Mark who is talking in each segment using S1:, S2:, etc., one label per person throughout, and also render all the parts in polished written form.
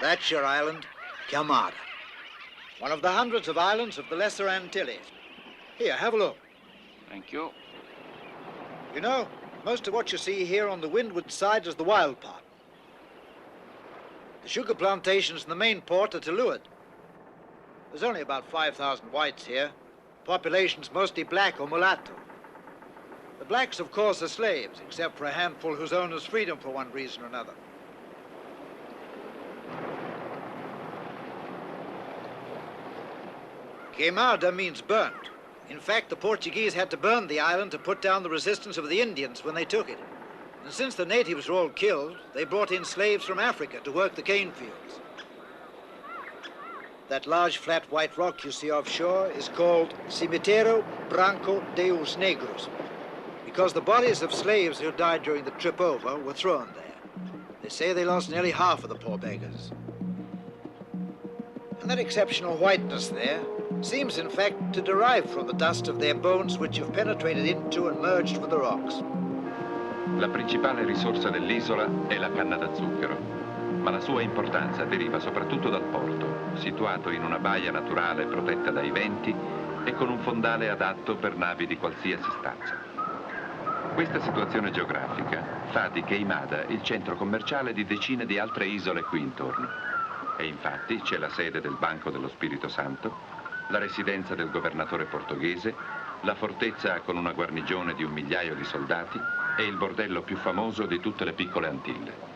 S1: That's your island, Camara. One of the hundreds of islands of the Lesser Antilles. Here, have a look.
S2: Thank you.
S1: You know, most of what you see here on the windward side is the wild part. The sugar plantations in the main port are Tuluid. There's only about 5,000 whites here. The population's mostly black or mulatto. The blacks, of course, are slaves, except for a handful whose owners freed them for one reason or another. Queimada means burnt. In fact, the Portuguese had to burn the island to put down the resistance of the Indians when they took it. And since the natives were all killed, they brought in slaves from Africa to work the cane fields. That large flat white rock you see offshore is called Cemitério Branco de os Negros, because the bodies of slaves who died during the trip over were thrown there. They say they lost nearly half of the poor beggars. And that exceptional whiteness there seems, in fact, to derive from the dust of their bones which have penetrated into and merged with the rocks.
S3: La principale risorsa dell'isola è la canna da zucchero, ma la sua importanza deriva soprattutto dal porto, situato in una baia naturale protetta dai venti e con un fondale adatto per navi di qualsiasi stazza. Questa situazione geografica fa di Queimada il centro commerciale di decine di altre isole qui intorno. E infatti c'è la sede del Banco dello Spirito Santo, la residenza del governatore portoghese, la fortezza con una guarnigione di 1 migliaio di soldati e il bordello più famoso di tutte le piccole Antille.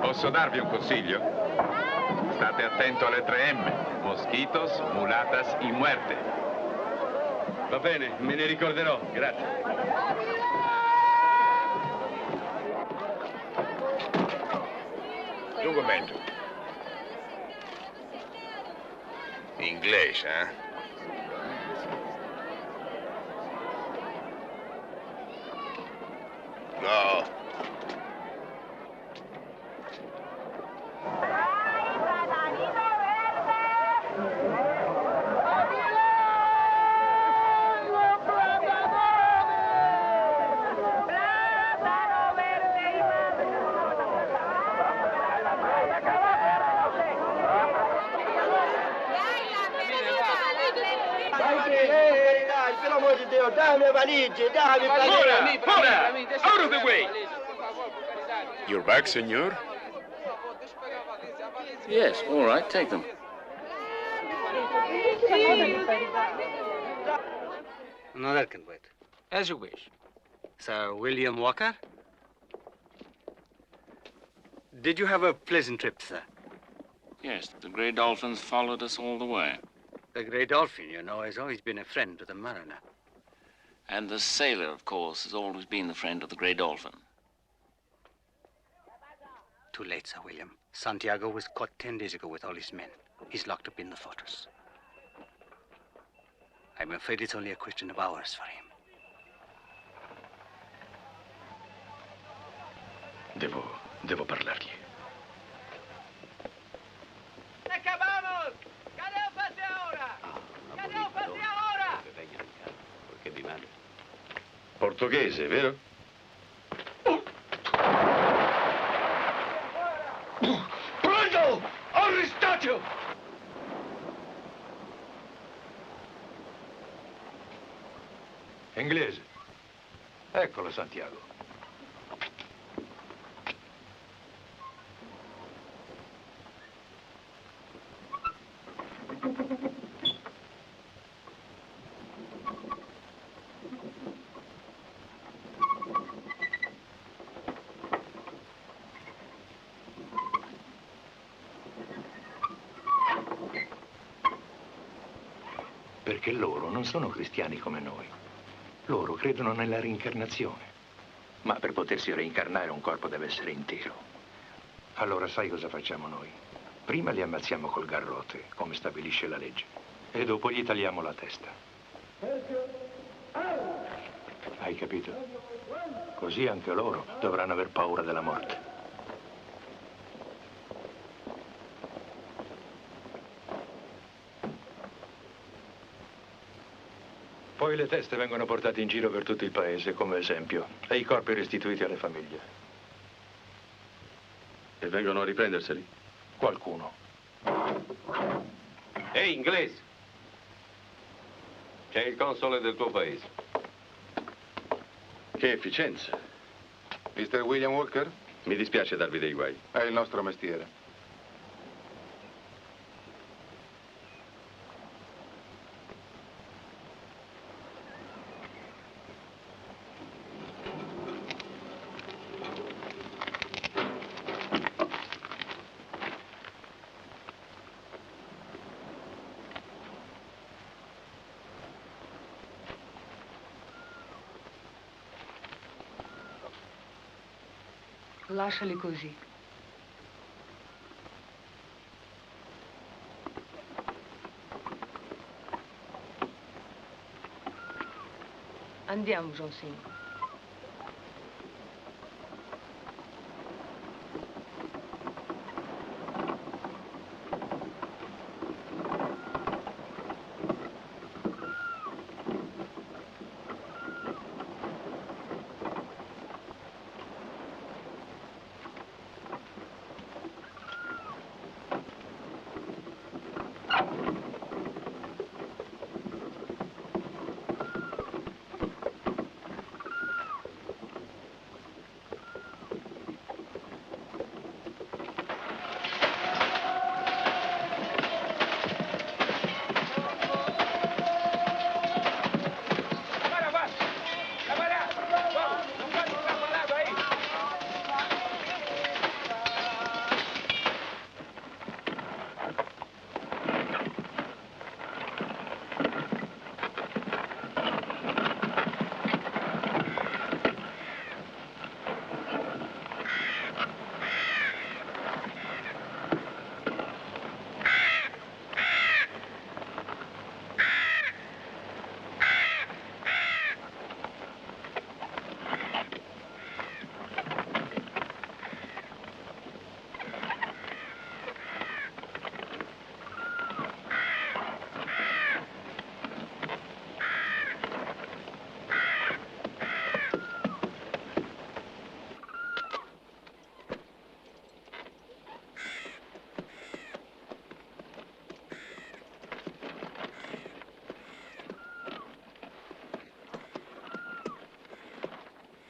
S3: Posso darvi un consiglio? State attento alle 3M. Mosquitos, mulatas y muerte.
S4: Va bene, me ne ricorderò. Grazie.
S5: Un commento. Inglese, eh? No.
S4: Out of the way!
S5: You're back, senor?
S2: Yes, all right, take them.
S6: No, that can wait.
S2: As you wish.
S6: Sir William Walker? Did you have a pleasant trip, sir?
S2: Yes, the Grey Dolphins followed us all the way.
S6: The Grey Dolphin, you know, has always been a friend to the mariner.
S2: And the sailor, of course, has always been the friend of the Grey Dolphin.
S6: Too late, Sir William. Santiago was caught 10 days ago with all his men. He's locked up in the fortress. I'm afraid it's only a question of hours for him.
S4: Devo parlargli.
S7: ¡Acabamos! ¡Que Déu faci ahora! ¡Que Déu faci ahora!
S6: Che mi manda.
S4: Portoghese, vero? Pronto! Arrestatio! Inglese. Eccolo, Santiago.
S8: che loro non sono cristiani come noi. Loro credono nella reincarnazione. Ma per potersi reincarnare un corpo deve essere intero. Allora sai cosa facciamo noi? Prima li ammazziamo col garrote, come stabilisce la legge, e dopo gli tagliamo la testa. Hai capito? Così anche loro dovranno aver paura della morte. Poi le teste vengono portate in giro per tutto il paese come esempio e i corpi restituiti alle famiglie.
S4: E vengono a riprenderseli?
S8: Qualcuno.
S4: Ehi, inglese! C'è il console del tuo paese. Che efficienza.
S5: Mr. William Walker?
S4: Mi dispiace darvi dei guai.
S5: È il nostro mestiere.
S9: Lasciali così. Andiamo, Jonsine.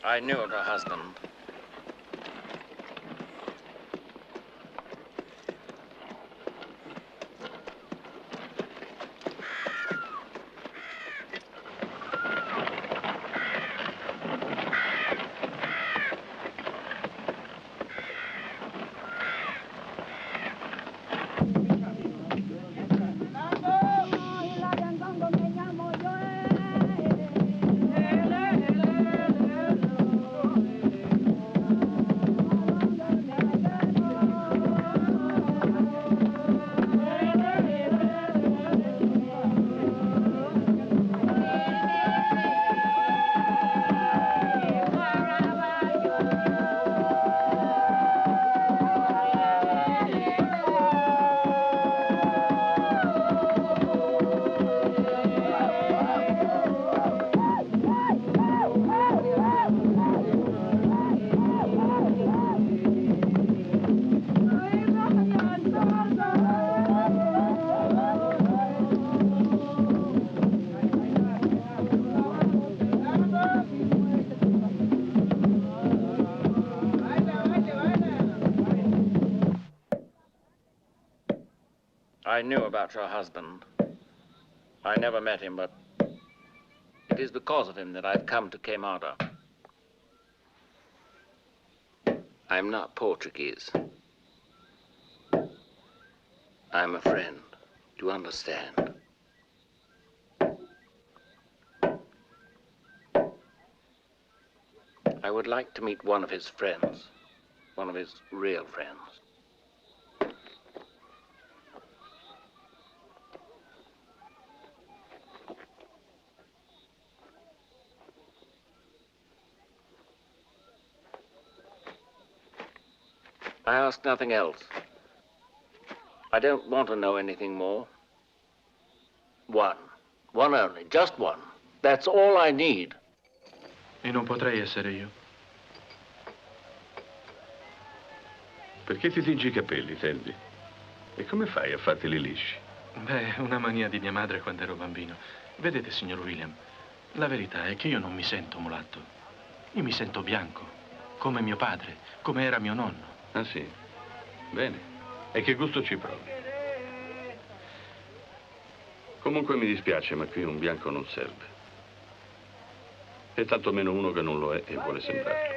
S2: I knew of her husband. I knew about your husband. I never met him, but it is because of him that I've come to Queimada. I'm not Portuguese. I'm a friend. Do you understand? I would like to meet one of his friends. One of his real friends. I ask nothing else. I don't want to know anything more. One. One only. Just one. That's all I need.
S8: E non potrei essere io?
S4: Perché ti tingi i capelli, Tandy? E come fai a farteli lisci?
S8: Beh, una mania di mia madre quando ero bambino. Vedete, signor William, la verità è che io non mi sento mulatto. Io mi sento bianco, come mio padre, come era mio nonno.
S4: Ah, sì? Bene. E che gusto ci provi? Comunque mi dispiace, ma qui un bianco non serve. E tanto meno uno che non lo è e vuole sembrarlo.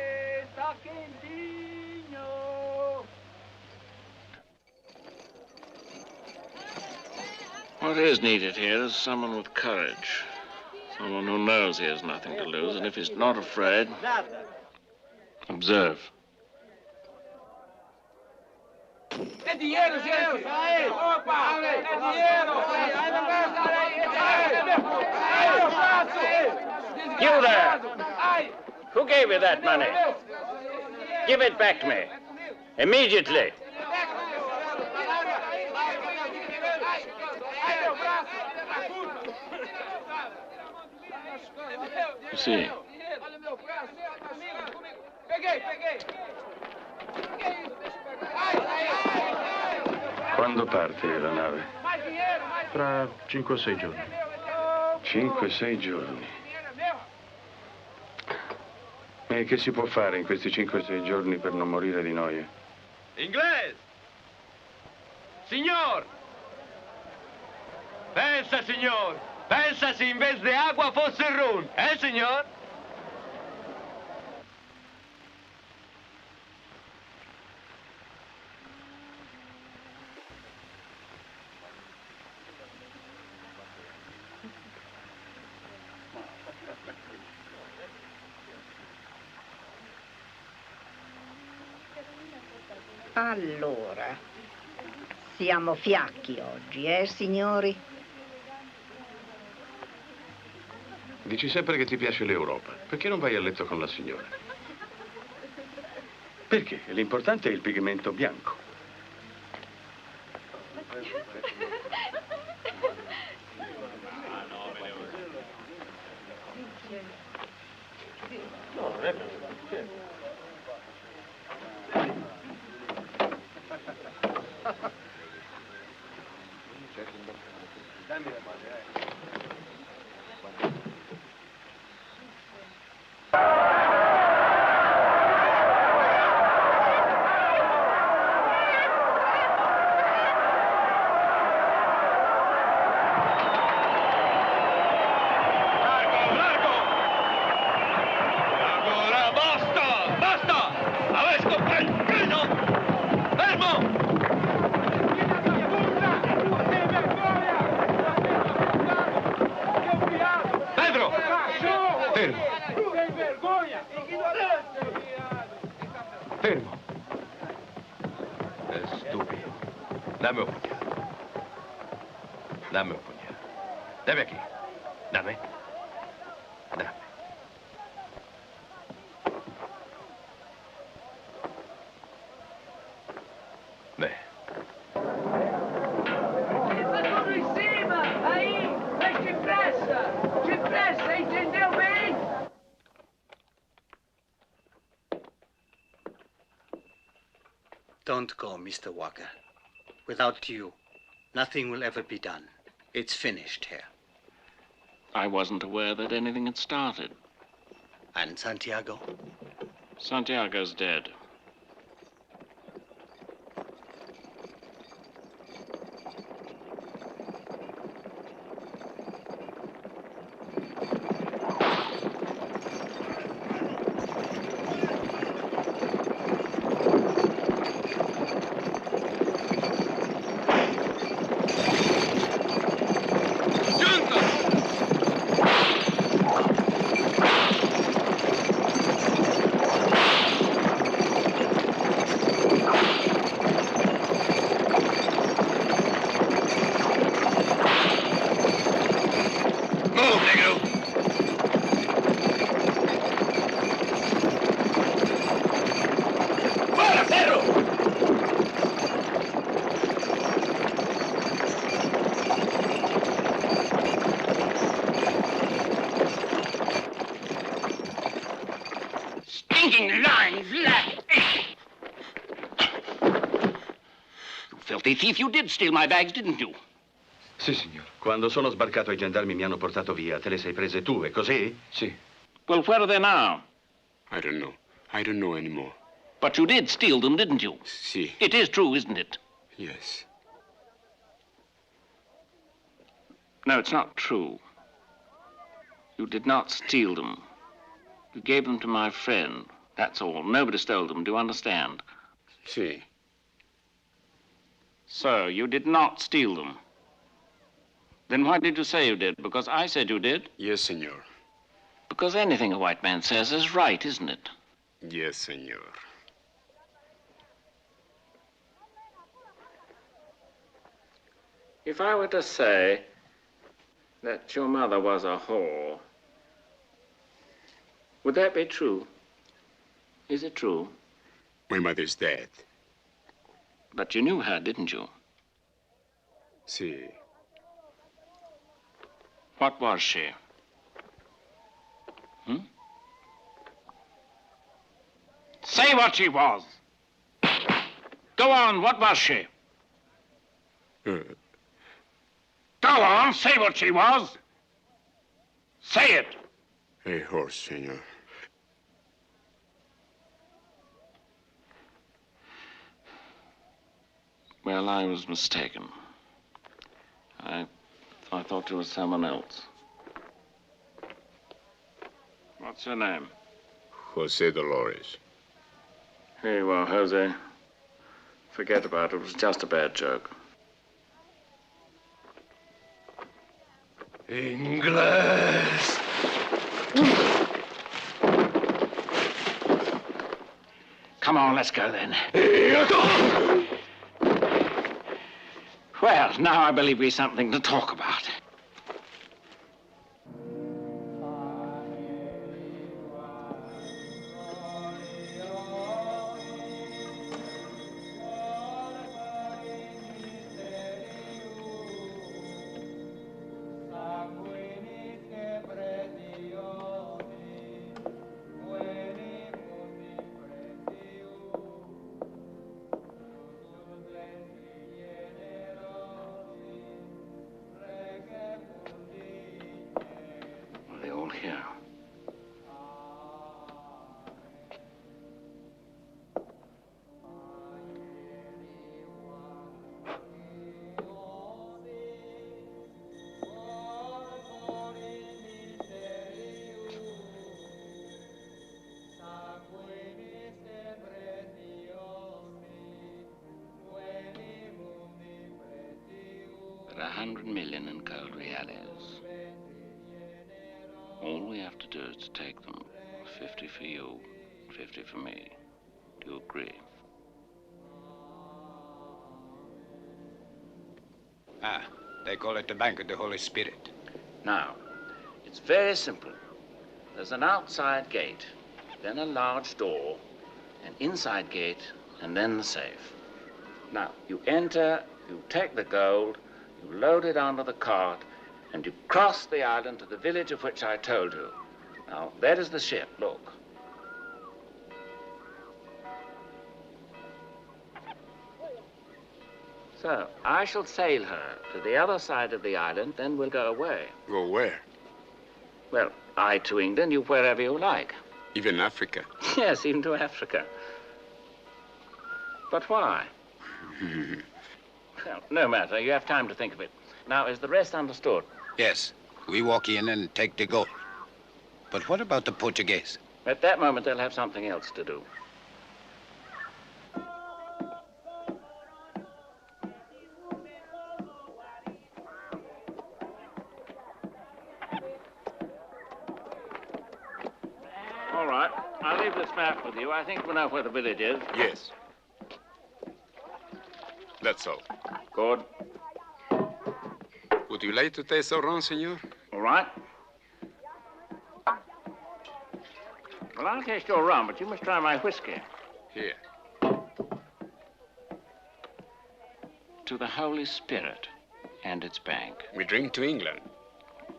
S2: What is needed here is someone with courage. Someone who knows he has nothing to lose, and if he's not afraid, observe.
S7: È dinheiro, gente! Opa! É dinheiro!
S2: You there! Who gave you that money? Give it back to me. Immediately. You see,
S4: Quando parte la nave?
S8: Fra 5 o 6 giorni.
S4: 5-6 giorni. E che si può fare in questi 5-6 giorni per non morire di noia?
S10: Inglese! Signor! Pensa, signor! Pensa se in vez de agua fosse rum, signor?
S11: Allora, siamo fiacchi oggi, signori?
S4: Dici sempre che ti piace l'Europa. Perché non vai a letto con la signora? Perché? L'importante è il pigmento bianco.
S8: Fermo. È stupido. Dammi un pugnale. Dammi un pugnale. Dammi a chi? Dammi. Dammi. Beh.
S7: Tudo em cima! Aí! Mas depressa, entendeu bem?
S6: Don't go, Mr. Walker. Without you, nothing will ever be done. It's finished here.
S2: I wasn't aware that anything had started.
S6: And Santiago?
S2: Santiago's dead. perfectly thief. You did steal my bags, didn't you?
S8: Sì, signor.
S4: Quando sono sbarcato i gendarmi mi hanno portato via. Te le sei prese tu, è così?
S8: Sì.
S2: Well, where are they now?
S12: I don't know. I don't know anymore.
S2: But you did steal them, didn't you?
S12: Sì.
S2: It is true, isn't it?
S12: Yes.
S2: No, it's not true. You did not steal them. You gave them to my friend. That's all. Nobody stole them. Do you understand?
S12: Sì.
S2: So, you did not steal them. Then why did you say you did? Because I said you did?
S12: Yes, senor.
S2: Because anything a white man says is right, isn't it?
S12: Yes, senor.
S2: If I were to say that your mother was a whore, would that be true? Is it true?
S12: My mother's dead.
S2: But you knew her, didn't you?
S12: Sì.
S2: What was she? Say what she was. Go on, what was she? Go on, say what she was. Say it.
S12: A horse, senor.
S2: Well, I was mistaken. I thought you were someone else. What's your name?
S12: Jose Dolores.
S2: Here you are, Jose. Forget about it. It was just a bad joke.
S8: Inglés!
S2: Come on, let's go then. Well, now I believe we've something to talk about. Here. There are 100 million in gold reales. All we have to do is to take them. 50 for you, 50 for me. Do you agree?
S6: Ah, they call it the Bank of the Holy Spirit.
S2: Now, it's very simple. There's an outside gate, then a large door, an inside gate, and then the safe. Now, you enter, you take the gold, you load it onto the cart, and you cross the island to the village of which I told you. Now, that is the ship, look. So, I shall sail her to the other side of the island, then we'll go away.
S12: Go where?
S2: Well, I to England, you wherever you like.
S12: Even Africa?
S2: Yes, even to Africa. But why? Well, no matter, you have time to think of it. Now, is the rest understood?
S6: Yes, we walk in and take the gold. But what about the Portuguese?
S2: At that moment, they'll have something else to do. All right, I'll leave this map with you. I think we know where the village is.
S12: Yes. That's all.
S2: Good.
S12: Would you like to taste our rum, senor?
S2: All right. Well, I'll taste your rum, but you must try my whiskey.
S12: Here.
S2: To the Holy Spirit and its bank.
S12: We drink to England.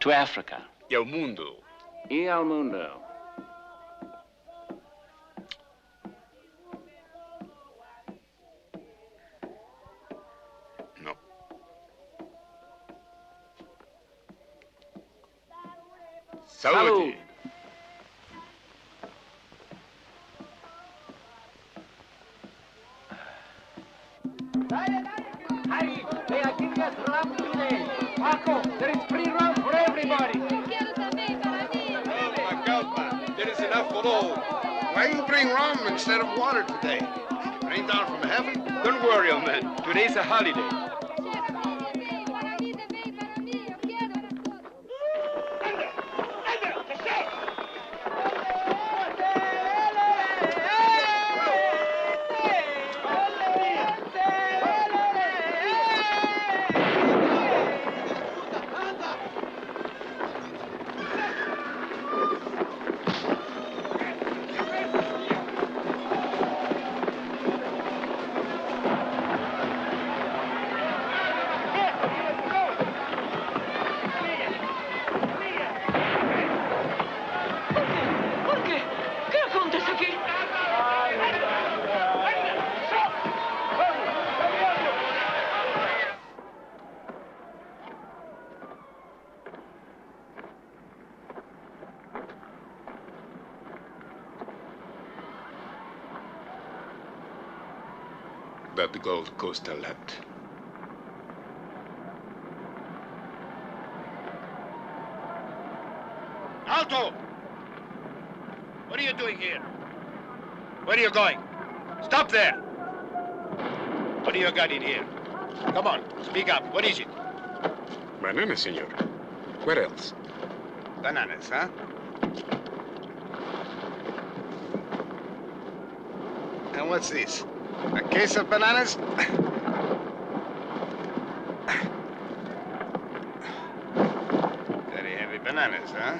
S2: To Africa.
S12: Y al mundo.
S2: Y al mundo.
S12: Saluti.
S7: Harry, they are giving us rum today. Marco, there is free rum for everybody.
S5: There is enough for all. Why you bring rum instead of water today? Rain down from heaven?
S12: Don't worry, old man. Today's a holiday. That gold cost a lot.
S10: Alto! What are you doing here? Where are you going? Stop there! What do you got in here? Come on, speak up. What is it?
S12: Bananas, senor. Where else?
S5: Bananas, huh? And what's this? A case of bananas? Very heavy bananas, huh?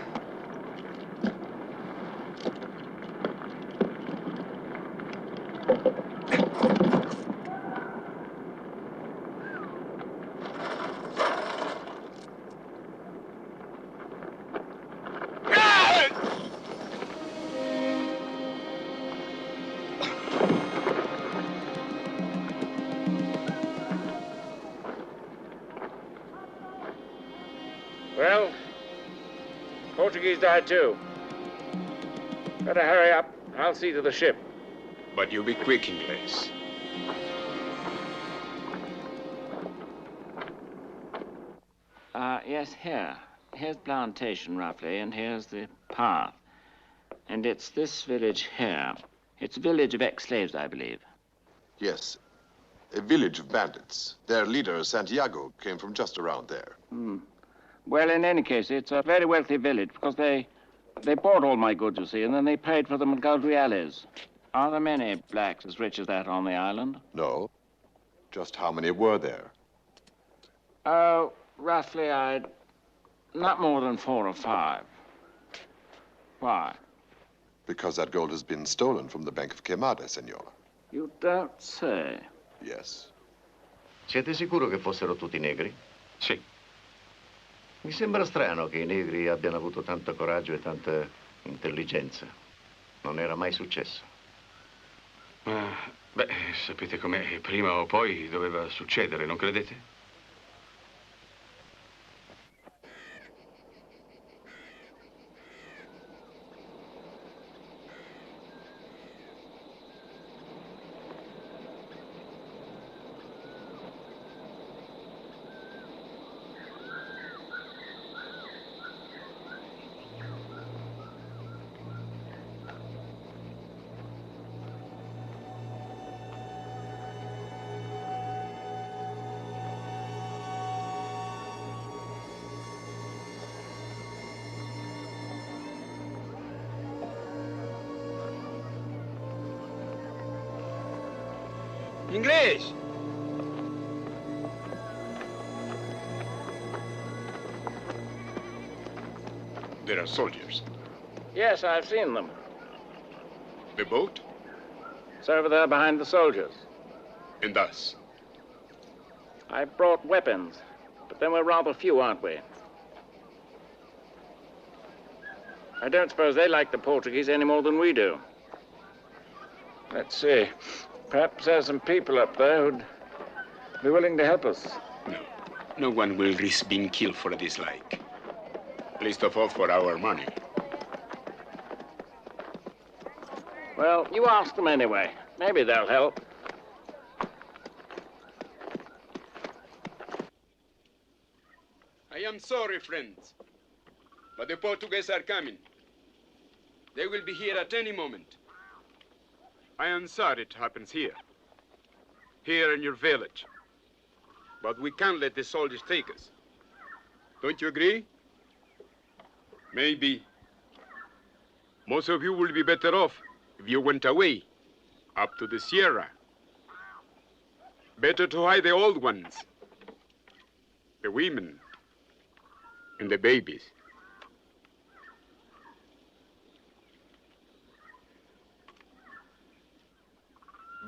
S2: Well, Portuguese died too. Better hurry up. I'll see to the ship.
S12: But you be quick, Inglés.
S2: Yes, here. Here's plantation, roughly, and here's the path. And it's this village here. It's a village of ex-slaves, I believe.
S13: Yes, a village of bandits. Their leader, Santiago, came from just around there.
S2: Well, in any case, it's a very wealthy village because they bought all my goods, you see, and then they paid for them in gold reales. Are there many blacks as rich as that on the island?
S13: No. Just how many were there?
S2: Oh, roughly, not more than 4 or 5. Why?
S13: Because that gold has been stolen from the Bank of Quemada, senor.
S2: You don't say.
S13: Yes.
S14: Siete sicuro che fossero tutti negri?
S12: Sì.
S14: Mi sembra strano che i negri abbiano avuto tanto coraggio e tanta intelligenza. Non era mai successo.
S12: Beh, sapete com'è. Prima o poi doveva succedere, non credete?
S10: Inglés!
S12: There are soldiers.
S2: Yes, I've seen them.
S12: The boat?
S2: It's over there behind the soldiers.
S12: And us?
S2: I brought weapons, but then we're rather few, aren't we? I don't suppose they like the Portuguese any more than we do. Let's see. Perhaps there's some people up there who'd be willing to help us.
S12: No. No one will risk being killed for a dislike. Least of all for our money.
S2: Well, you ask them anyway. Maybe they'll help.
S12: I am sorry, friends, but the Portuguese are coming. They will be here at any moment. I am sorry it happens here in your village. But we can't let the soldiers take us. Don't you agree? Maybe. Most of you will be better off if you went away, up to the Sierra. Better to hide the old ones, the women, and the babies.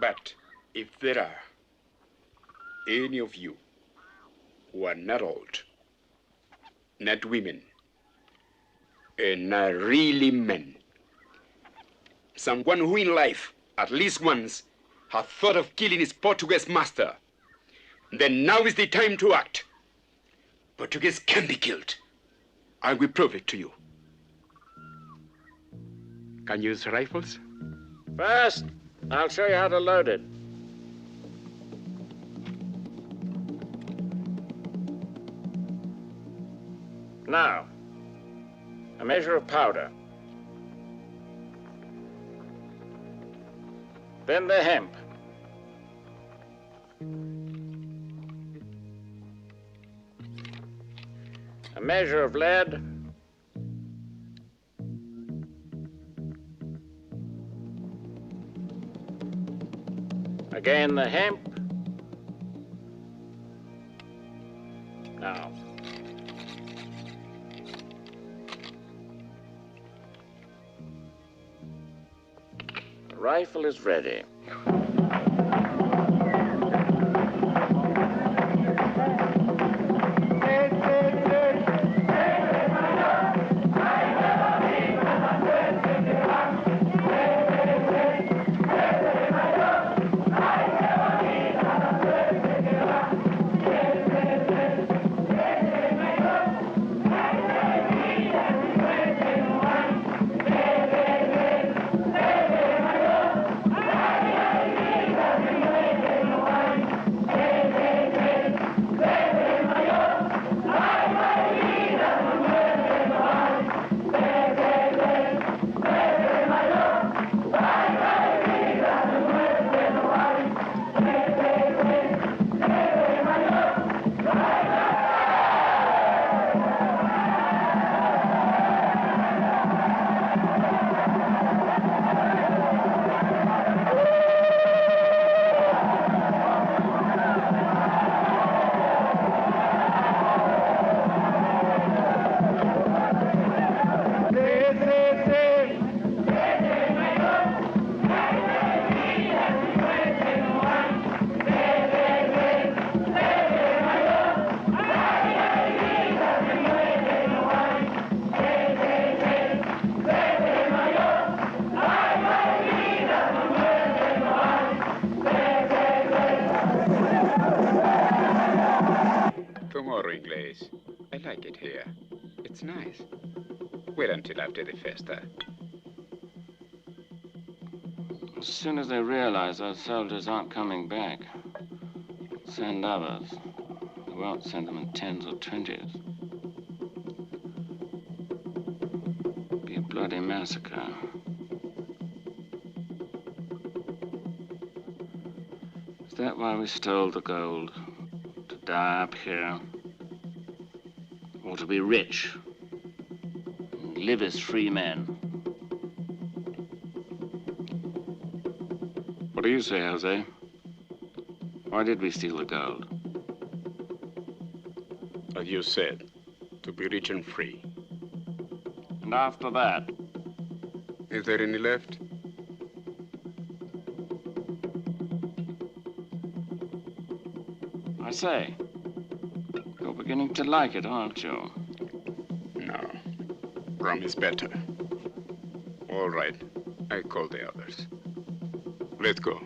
S12: But if there are any of you who are not old, not women, and not really men, someone who in life, at least once, has thought of killing his Portuguese master, then now is the time to act. Portuguese can be killed. I will prove it to you. Can you use rifles?
S2: First, I'll show you how to load it. Now, a measure of powder. Then the hemp. A measure of lead. Again, the hemp. Now. The rifle is ready.
S12: Inglés. I like it here. It's nice. Wait until after the festa.
S2: As soon as they realize those soldiers aren't coming back, send others. They won't send them in 10s or 20s. Be a bloody massacre. Is that why we stole the gold? To die up here? Or to be rich and live as free men? What do you say, Jose? Why did we steal the gold?
S12: As you said, to be rich and free.
S2: And after that?
S12: Is there any left?
S2: I say, you're beginning to like it, aren't you?
S12: No. Rum is better. All right. I call the others. Let's go.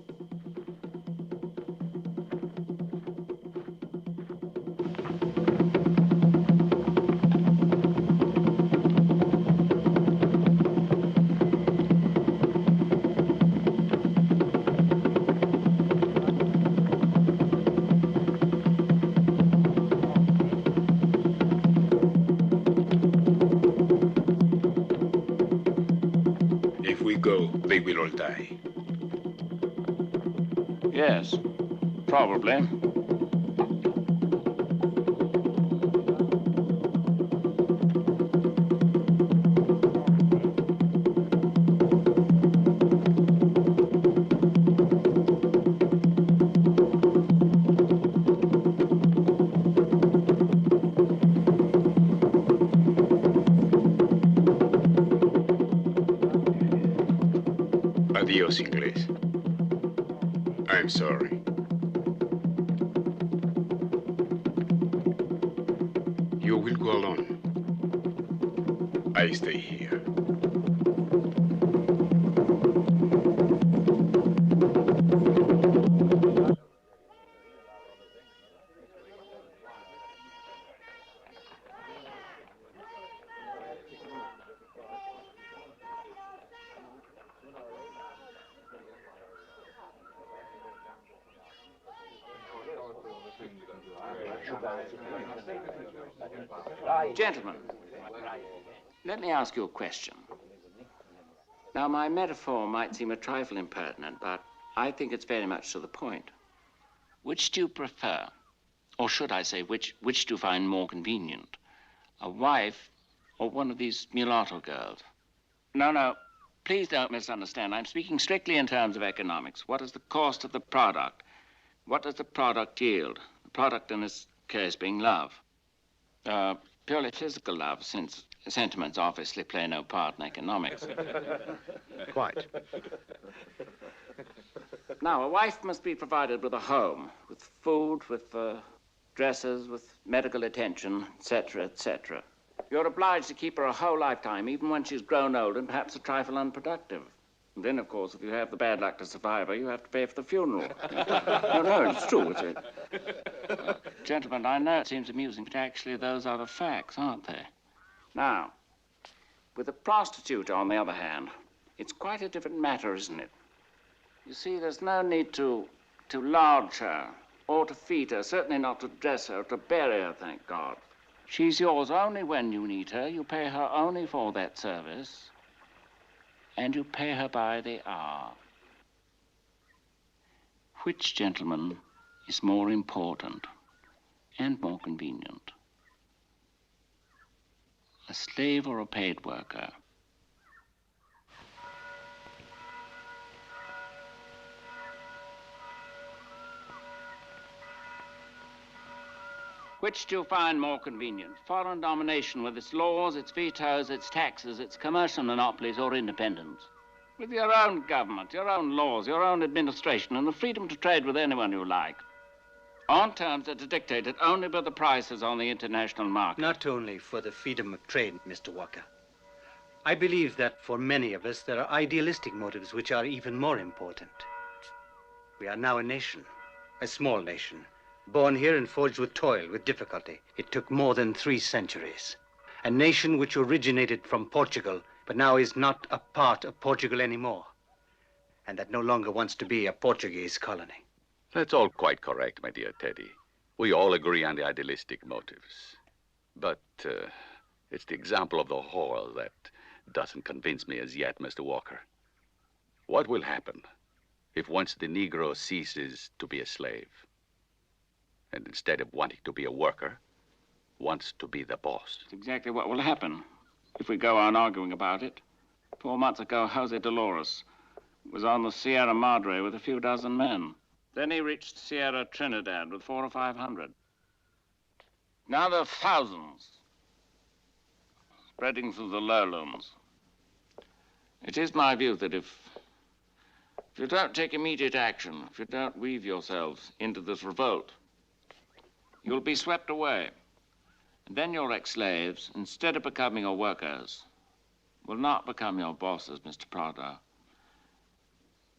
S12: all die.
S2: Yes, probably.
S12: Adios, Inglés. I'm sorry. You will go alone. I stay here.
S2: Gentlemen, let me ask you a question. Now, my metaphor might seem a trifle impertinent, but I think it's very much to the point. Which do you prefer? Or should I say, which do you find more convenient? A wife or one of these mulatto girls? No, please don't misunderstand. I'm speaking strictly in terms of economics. What is the cost of the product? What does the product yield? The product in this case being love. Purely physical love, since sentiments obviously play no part in economics.
S6: Quite.
S2: Now, a wife must be provided with a home, with food, with dresses, with medical attention, etc., etc. You're obliged to keep her a whole lifetime, even when she's grown old and perhaps a trifle unproductive. And then, of course, if you have the bad luck to survive her, you have to pay for the funeral. No, it's true. Gentlemen, I know it seems amusing, but actually those are the facts, aren't they? Now, with a prostitute, on the other hand, it's quite a different matter, isn't it? You see, there's no need to lodge her or to feed her, certainly not to dress her or to bury her, thank God. She's yours only when you need her. You pay her only for that service. And you pay her by the hour. Which, gentlemen, is more important and more convenient? A slave or a paid worker? Which do you find more convenient? Foreign domination with its laws, its vetoes, its taxes, its commercial monopolies, or independence? With your own government, your own laws, your own administration, and the freedom to trade with anyone you like. On terms that are dictated only by the prices on the international market.
S6: Not only for the freedom of trade, Mr. Walker. I believe that for many of us, there are idealistic motives which are even more important. We are now a nation, a small nation. Born here and forged with toil, with difficulty. It took more than 3 centuries. A nation which originated from Portugal, but now is not a part of Portugal anymore. And that no longer wants to be a Portuguese colony.
S15: That's all quite correct, my dear Teddy. We all agree on the idealistic motives. But it's the example of the whole that doesn't convince me as yet, Mr. Walker. What will happen if once the Negro ceases to be a slave? And instead of wanting to be a worker, wants to be the boss.
S2: That's exactly what will happen if we go on arguing about it. 4 months ago, Jose Dolores was on the Sierra Madre with a few dozen men. Then he reached Sierra Trinidad with 400 or 500. Now there are thousands spreading through the lowlands. It is my view that if you don't take immediate action, if you don't weave yourselves into this revolt, you'll be swept away. And then your ex-slaves, instead of becoming your workers, will not become your bosses, Mr. Prado,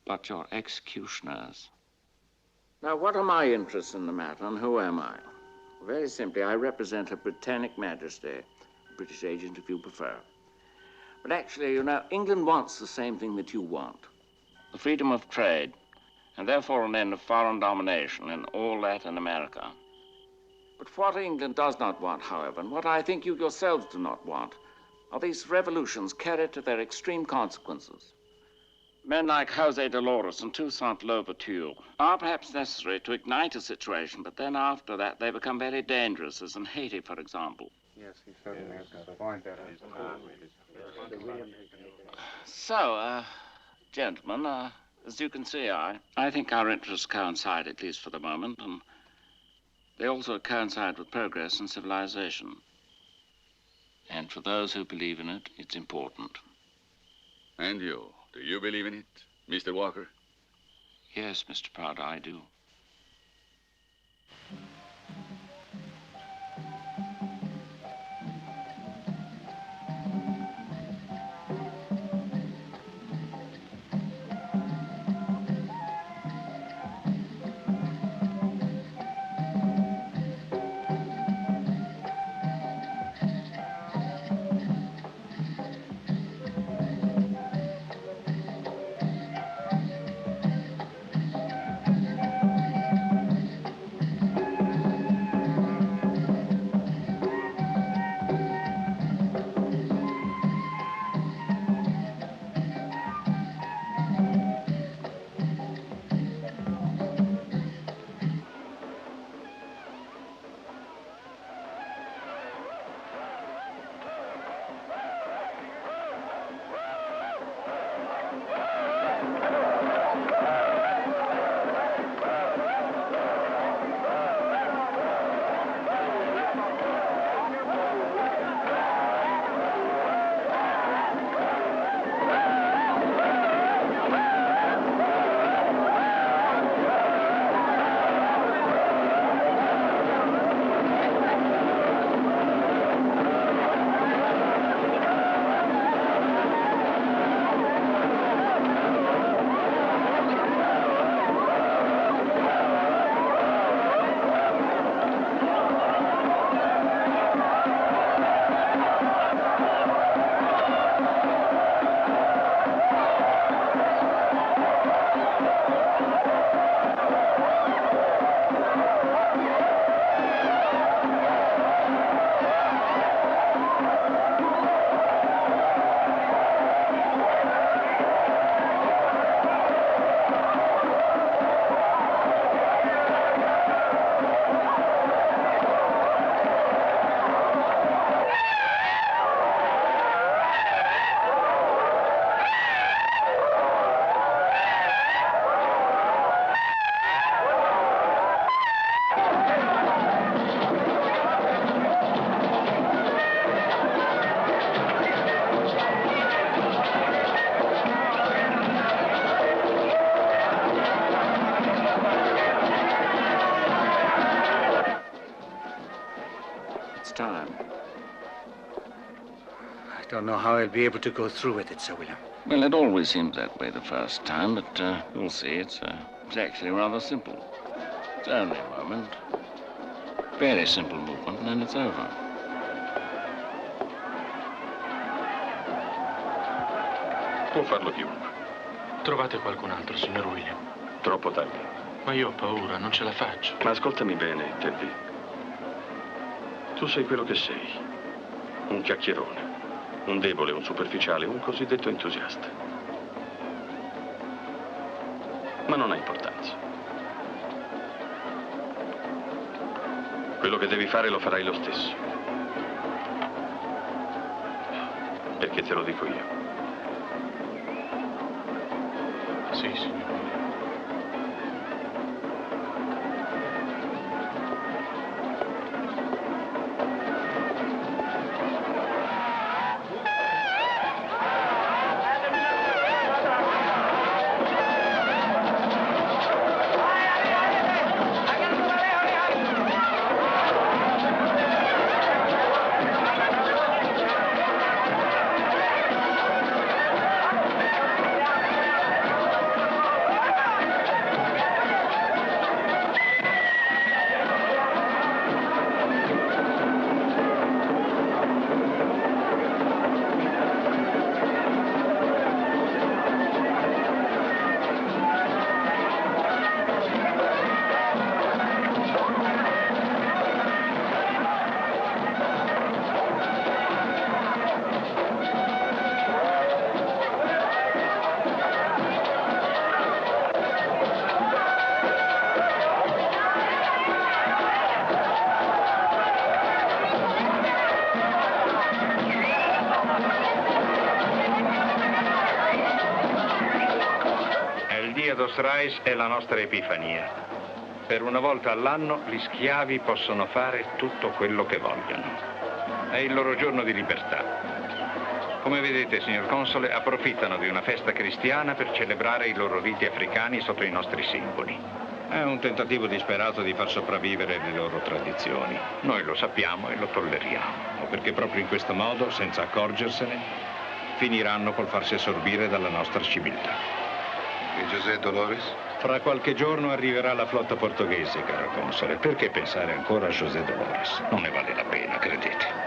S2: but your executioners. Now, what are my interests in the matter, and who am I? Very simply, I represent Her Britannic Majesty, a British agent if you prefer. But actually, you know, England wants the same thing that you want. The freedom of trade, and therefore an end of foreign domination in all Latin America. But what England does not want, however, and what I think you yourselves do not want, are these revolutions carried to their extreme consequences. Men like Jose Dolores and Toussaint Louverture are perhaps necessary to ignite a situation, but then after that they become very dangerous, as in Haiti, for example.
S16: Yes, he certainly has got a point there.
S2: So, gentlemen, as you can see, I think our interests coincide, at least for the moment, and they also coincide with progress and civilization. And for those who believe in it, it's important.
S15: And you? Do you believe in it, Mr. Walker?
S2: Yes, Mr. Pratt, I do. Time.
S6: I don't know how I'll be able to go through with it, Sir William.
S2: Well, it always seems that way the first time, but you'll see it's actually rather simple. It's only a moment. Very simple movement, and then it's over.
S8: Può farlo chiunque. Trovate qualcun altro, signor William.
S4: Troppo tardi.
S8: Ma io ho paura, non ce la faccio.
S4: Ma ascoltami bene, Teddy. Tu sei quello che sei. Un chiacchierone, un debole, un superficiale, un cosiddetto entusiasta. Ma non ha importanza. Quello che devi fare lo farai lo stesso. Perché te lo dico io.
S8: Sì, signor. dos Reis è la nostra epifania. Per una volta all'anno gli schiavi possono fare tutto quello che vogliono. È il loro giorno di libertà. Come vedete, signor Console, approfittano di una festa cristiana per celebrare i loro riti africani sotto i nostri simboli. È un tentativo disperato di far sopravvivere le loro tradizioni. Noi lo sappiamo e lo tolleriamo, perché proprio in questo modo, senza accorgersene, finiranno col farsi assorbire dalla nostra civiltà.
S5: E José Dolores?
S8: Fra qualche giorno arriverà la flotta portoghese, caro Console. Perché pensare ancora a José Dolores? Non ne vale la pena, credete.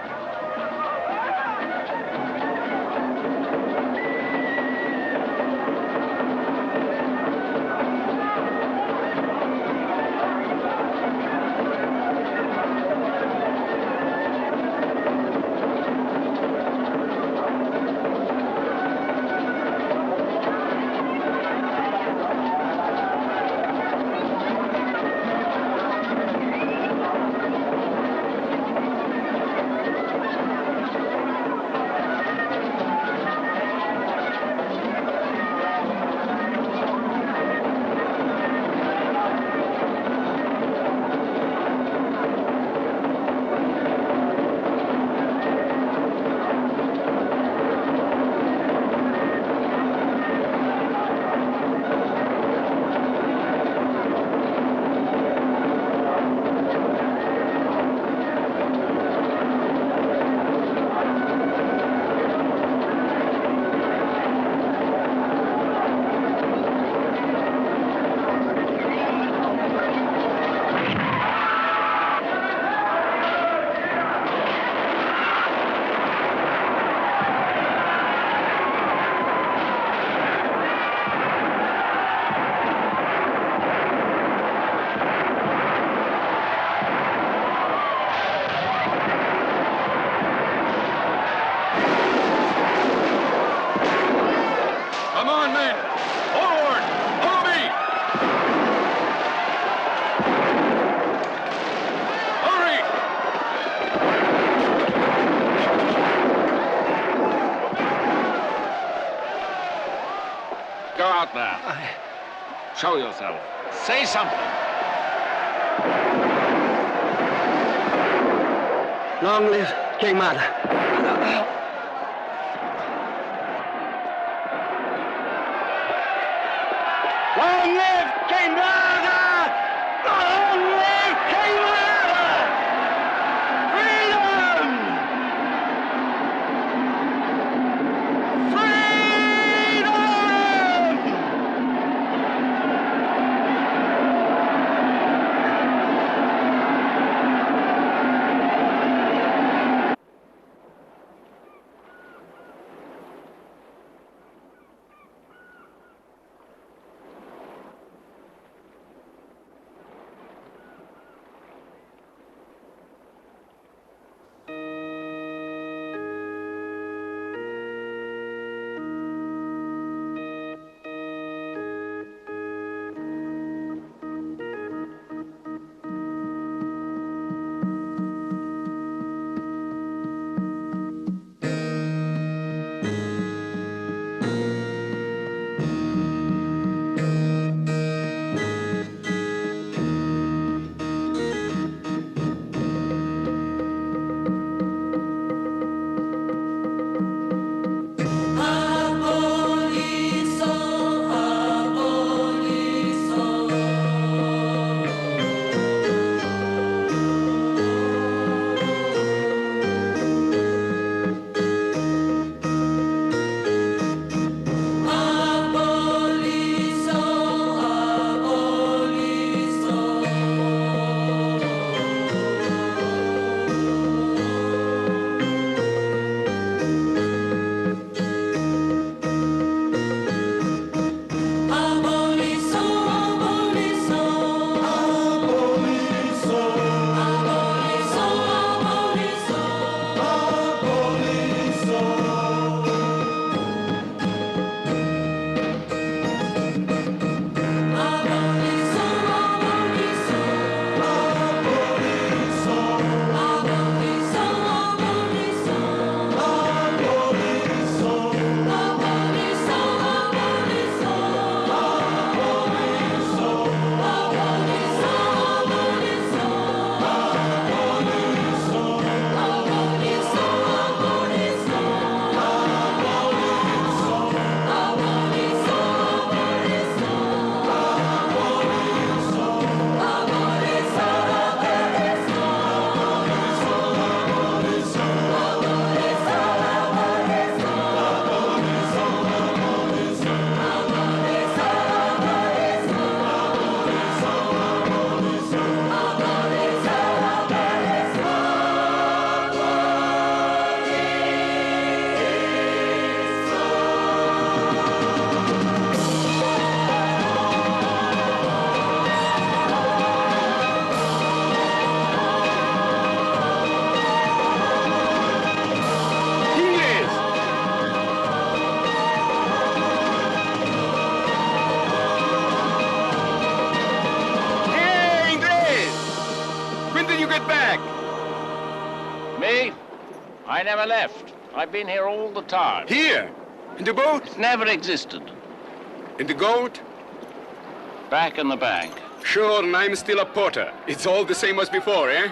S2: Go out there. Show yourself. Say something.
S6: Long live King Mada. Long live King Mada! Long live King Mada! Freedom!
S2: See? I never left. I've been here all the time.
S12: Here? In the boat?
S2: It's never existed.
S12: In the goat?
S2: Back in the bank.
S12: Sure, and I'm still a porter. It's all the same as before, eh?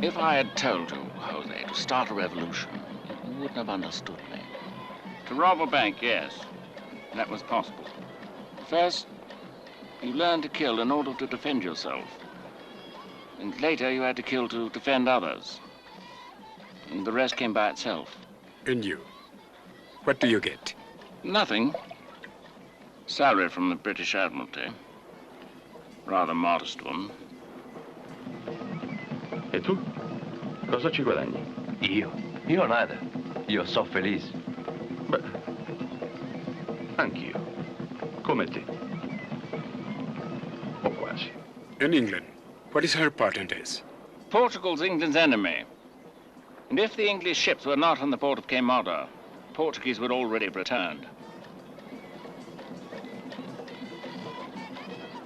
S2: If I had told you, Jose, to start a revolution, you wouldn't have understood me. To rob a bank, yes, that was possible. First, you learned to kill in order to defend yourself. And later you had to kill to defend others. And the rest came by itself.
S12: And you? What do you get?
S2: Nothing. Salary from the British Admiralty. Rather modest one.
S4: E tu? Cosa ci guadagni?
S8: Io nada. Io so felice.
S4: Beh, anch'io. Come te. O quasi.
S12: In England, what is her part in this?
S2: Portugal's England's enemy. And if the English ships were not in the port of Queimada, the Portuguese would already have returned.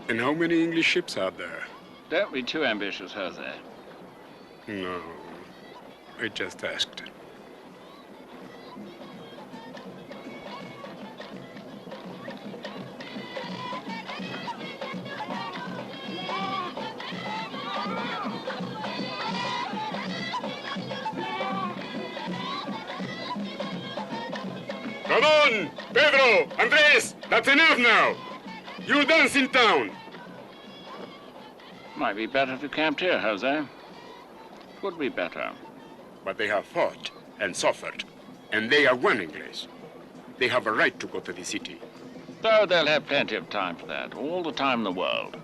S12: And how many English ships are there?
S2: Don't be too ambitious, Jose.
S12: No, I just asked. Come on, Pedro, Andres, that's enough now. You're dance in town.
S2: Might be better if you camped here, Jose. Would be better.
S12: But they have fought and suffered, and they are one English. They have a right to go to the city.
S2: So they'll have plenty of time for that, all the time in the world.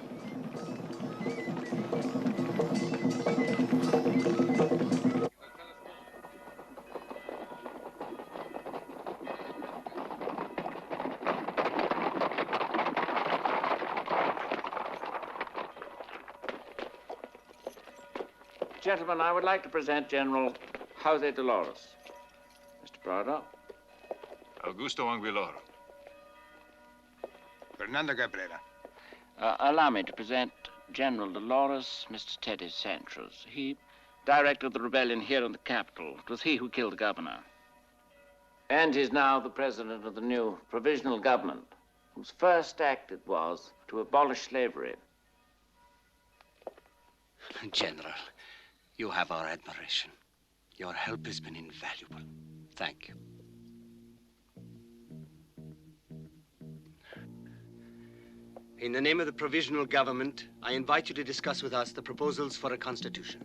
S2: Gentlemen, I would like to present General Jose Dolores. Mr. Prado.
S3: Augusto Anguiloro.
S5: Fernando Cabrera.
S2: Allow me to present General Dolores, Mr. Teddy Sanchez. He directed the rebellion here in the capital. It was he who killed the governor. And he's now the president of the new provisional government, whose first act it was to abolish slavery.
S6: General, you have our admiration. Your help has been invaluable. Thank you. In the name of the provisional government, I invite you to discuss with us the proposals for a constitution.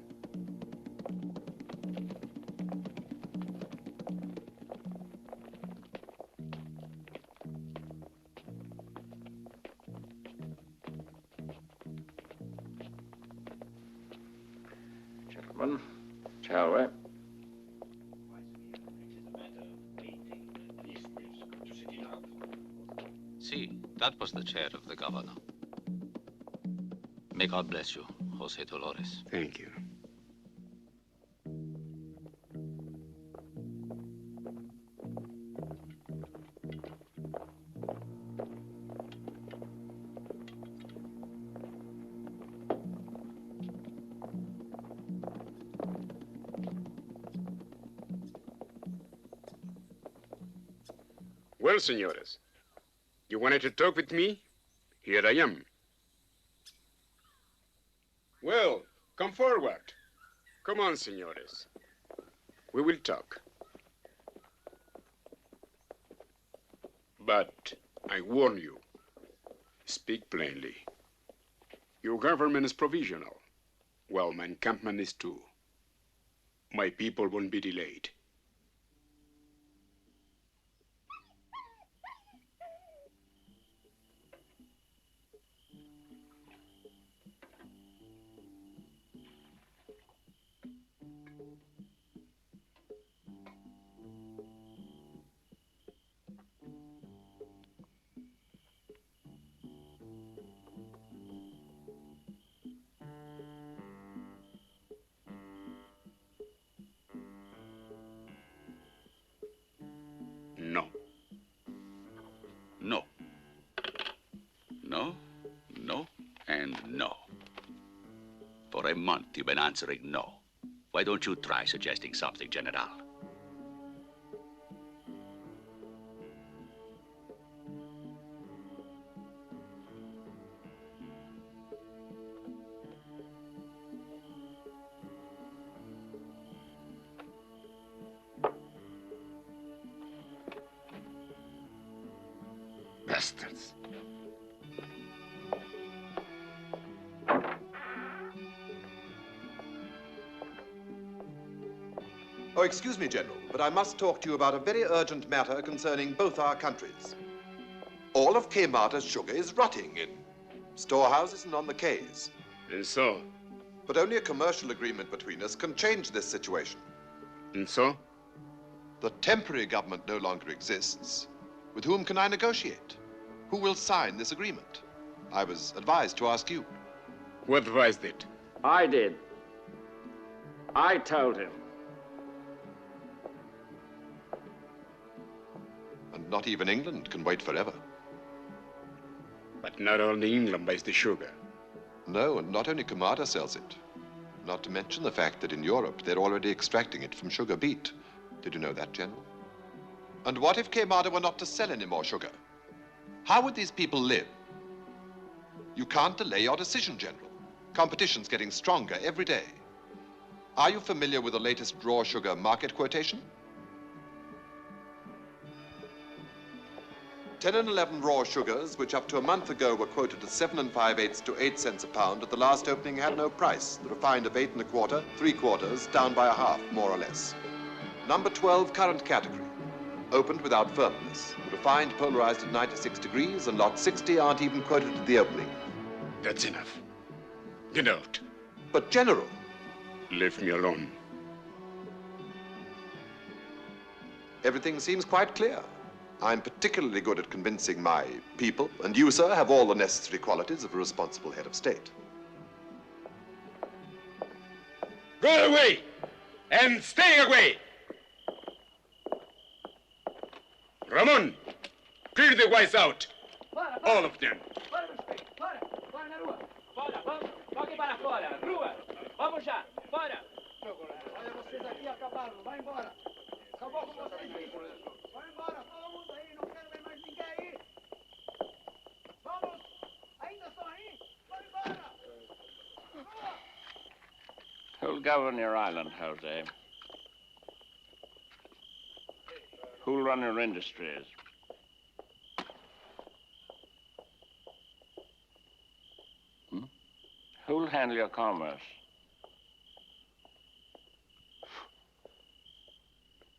S2: Gentlemen, shall we?
S15: see. That was the chair of the governor. May God bless you, Jose Dolores.
S12: Thank you. Well, senores, you wanted to talk with me? Here I am. Well, come forward. Come on, senores. We will talk. But I warn you, speak plainly. Your government is provisional. Well, my encampment is too. My people won't be delayed. No.
S15: No. No, no, and no. For a month you've been answering no. Why don't you try suggesting something, General?
S12: Bastards.
S17: Oh, excuse me, General, but I must talk to you about a very urgent matter concerning both our countries. All of Queimadas sugar is rotting in storehouses and on the quays.
S12: And so?
S17: But only a commercial agreement between us can change this situation.
S12: And so?
S17: The temporary government no longer exists. With whom can I negotiate? Who will sign this agreement? I was advised to ask you.
S12: Who advised it?
S2: I did. I told him.
S17: And not even England can wait forever.
S12: But not only England buys the sugar.
S17: No, and not only Queimada sells it. Not to mention the fact that in Europe, they're already extracting it from sugar beet. Did you know that, General? And what if Queimada were not to sell any more sugar? How would these people live? You can't delay your decision, General. Competition's getting stronger every day. Are you familiar with the latest raw sugar market quotation? 10 and 11 raw sugars, which up to a month ago were quoted at 7 5/8 to 8 cents a pound, at the last opening had no price. The refined of 8 1/4, 3/4, down by a half, more or less. Number 12, current category. Opened without firmness. Refined polarized at 96 degrees, and lot 60 aren't even quoted at the opening.
S12: That's enough. Get out.
S17: But, General.
S12: Leave me alone.
S17: Everything seems quite clear. I'm particularly good at convincing my people, and you, sir, have all the necessary qualities of a responsible head of state.
S12: Go away! And stay away! Ramon, clear the whites out. All of them.
S7: Fora do espelho. Fora. Fora na rua. Fora. Vamos. Toque para fora. Rua. Vamos já. Fora. Olha, vocês aqui acabaram. Vai embora. Acabou com vocês aí. Vai embora. Todo mundo aí. Não quero ver mais ninguém aí. Vamos. Ainda estão aí? Vai embora. Rua.
S2: Who'll govern your island, Jose? Who'll run your industries? Who'll handle your commerce?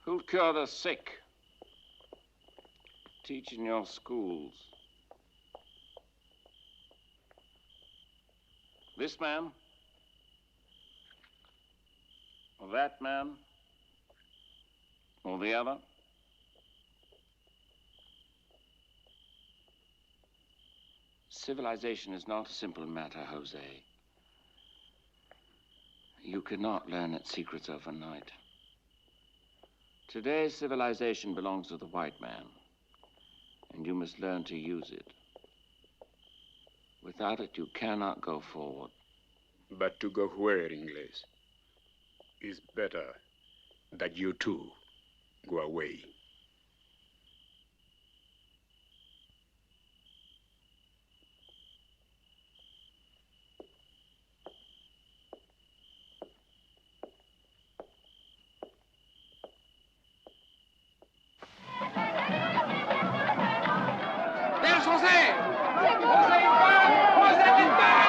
S2: Who'll cure the sick? Teach in your schools? This man? Or that man? Or the other? civilization is not a simple matter, Jose. You cannot learn its secrets overnight. Today's civilization belongs to the white man, and you must learn to use it. Without it, you cannot go forward.
S12: But to go where, Ingles? It's better that you too go away.
S7: There's Jose! Jose in back! Jose in back!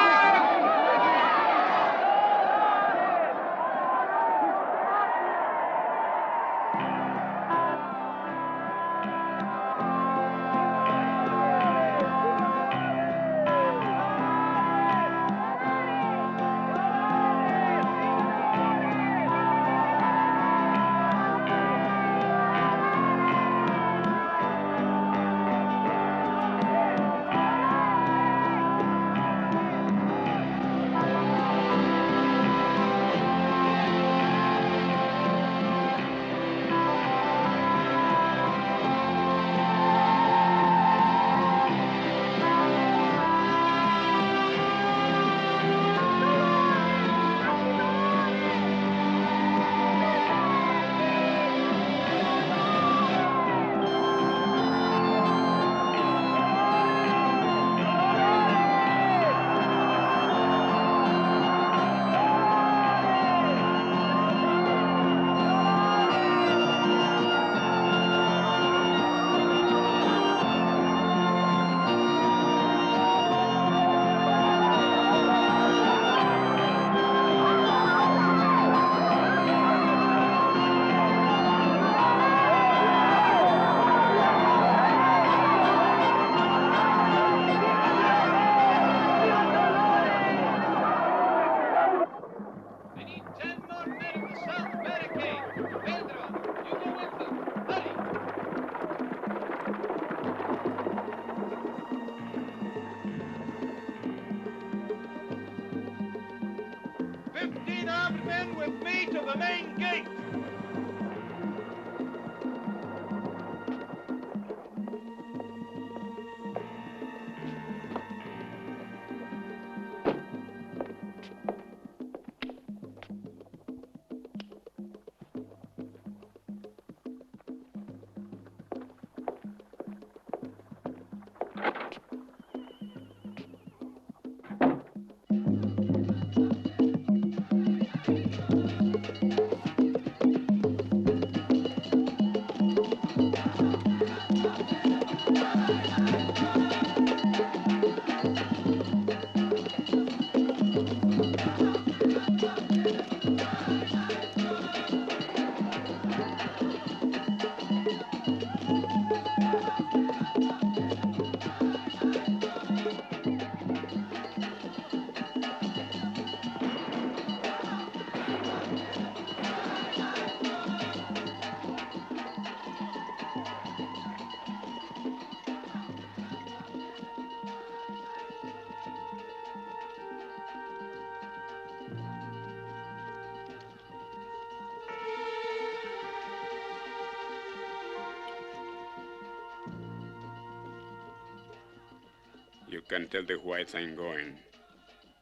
S12: You can tell the whites I'm going.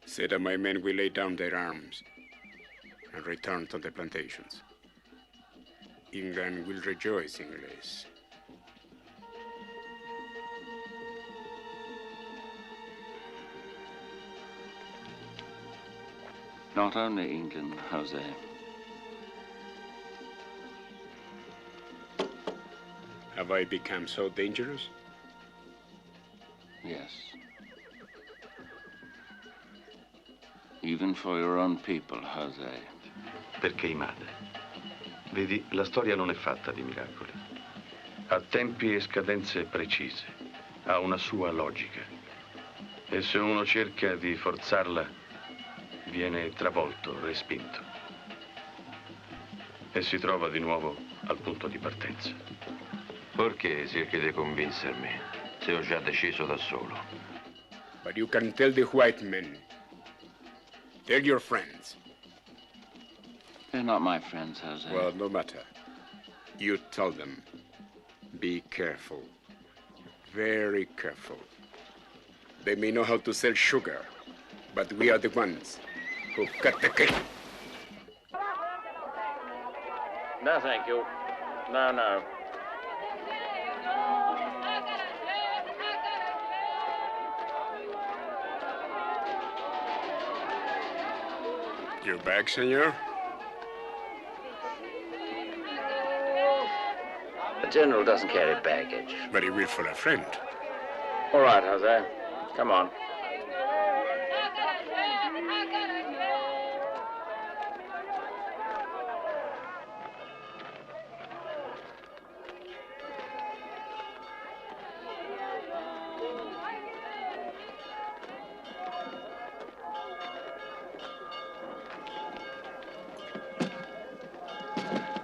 S12: Say that my men will lay down their arms and return to the plantations. England will rejoice, Ingles.
S2: Not only England, Jose.
S12: Have I become so dangerous?
S2: Yes. Even for your own people, Jose.
S8: Perché i madre? Vedi, la storia non è fatta di miracoli. Ha tempi e scadenze precise. Ha una sua logica. E se uno cerca di forzarla, viene travolto, respinto. E si trova di nuovo al punto di partenza.
S18: Perché cerchi di convincermi, se ho già deciso da solo?
S12: But you can tell the white men. Tell your friends.
S2: They're not my friends, Jose.
S12: Well, no matter. You tell them. Be careful. Very careful. They may know how to sell sugar, but we are the ones who cut the cake.
S2: No, thank you. No, no.
S12: Your bag, senor?
S2: The general doesn't carry baggage.
S12: But he will for a friend.
S2: All right, Jose. Come on.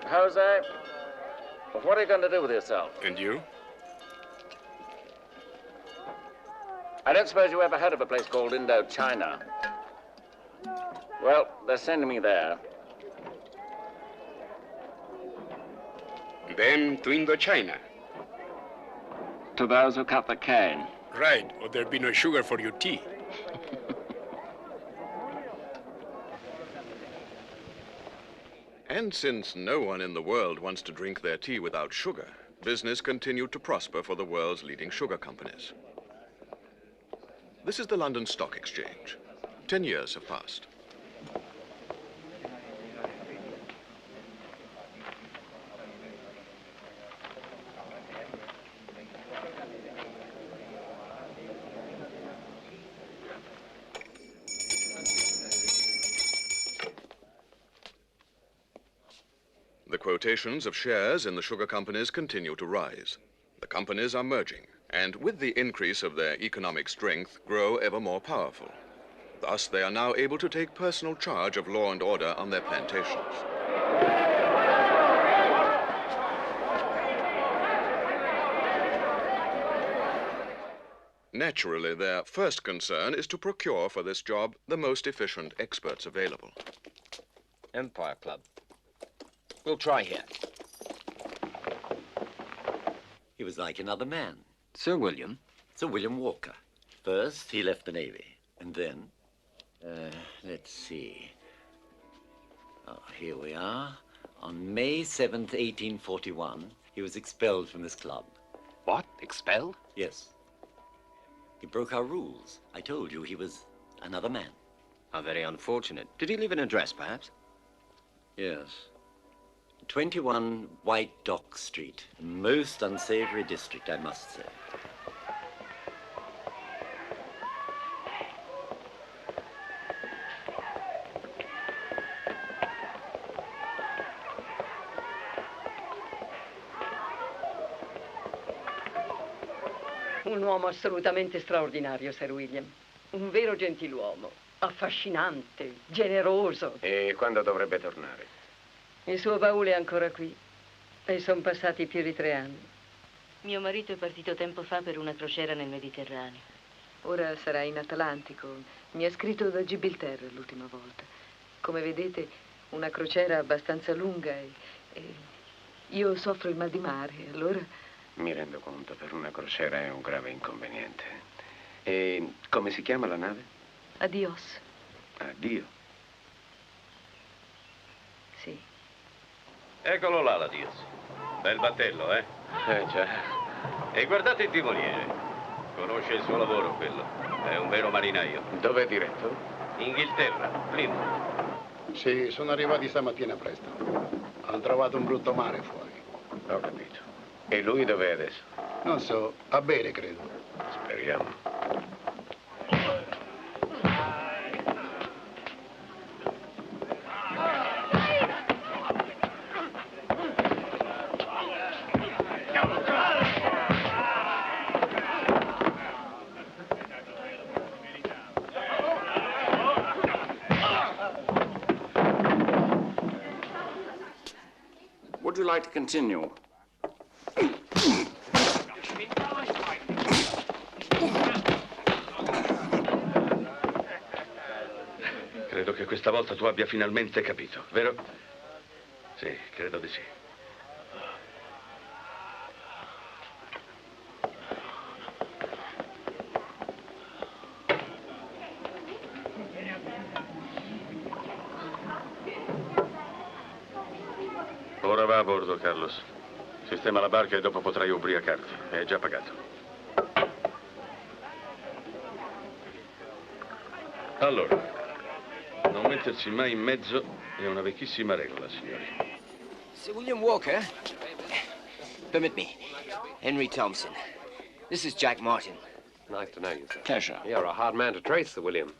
S2: Jose, what are you going to do with yourself?
S12: And you?
S2: I don't suppose you ever heard of a place called Indochina. Well, they're sending me there.
S12: Then to Indochina.
S2: To those who cut the cane.
S12: Right, or there'll be no sugar for your tea.
S17: And since no one in the world wants to drink their tea without sugar, business continued to prosper for the world's leading sugar companies. This is the London Stock Exchange. 10 years have passed. The quotations of shares in the sugar companies continue to rise. The companies are merging, and with the increase of their economic strength, grow ever more powerful. Thus, they are now able to take personal charge of law and order on their plantations. Naturally, their first concern is to procure for this job the most efficient experts available.
S18: Empire Club. We'll try here.
S14: He was like another man.
S18: Sir William?
S14: Sir William Walker. First, he left the Navy. And then, let's see. Oh, here we are. On May 7th, 1841, he was expelled from this club.
S18: What? Expelled?
S14: Yes. He broke our rules. I told you he was another man.
S18: How very unfortunate. Did he leave an address, perhaps?
S14: Yes. 21 White Dock Street. A most unsavory district, I must say.
S9: Un uomo assolutamente straordinario, Sir William. Un vero gentiluomo. Affascinante, generoso.
S8: E quando dovrebbe tornare?
S9: Il suo baule è ancora qui. E sono passati più di 3 anni.
S19: Mio marito è partito tempo fa per una crociera nel Mediterraneo.
S9: Ora sarà in Atlantico. Mi ha scritto da Gibilterra l'ultima volta. Come vedete, una crociera abbastanza lunga e io soffro il mal di mare, allora...
S8: Mi rendo conto, per una crociera è un grave inconveniente. E come si chiama la nave?
S9: Adios.
S8: Addio.
S9: Sì.
S20: Eccolo là, l'Adios. Bel battello, eh?
S8: Già.
S20: E guardate il timoniere. Conosce il suo lavoro, quello. È un vero marinaio.
S8: Dove è diretto?
S20: Inghilterra, Plymouth.
S16: Sì, sono arrivati stamattina presto. Hanno trovato un brutto mare fuori.
S8: Ho capito. E lui dov'è adesso?
S16: Non so, a bere, credo.
S8: Speriamo.
S2: Would you like to continue?
S4: che questa volta tu abbia finalmente capito, vero? Sì, credo di sì. Ora va a bordo, Carlos. Sistema la barca e dopo potrai ubriacarti. È già pagato. Allora, non mettersi mai in mezzo è una vecchissima regola, signori.
S18: Sir William Walker. Permit me. Henry Thompson. This is Jack Martin.
S21: Nice to know you, sir.
S2: Pleasure.
S21: You're a hard man to trace, Sir William.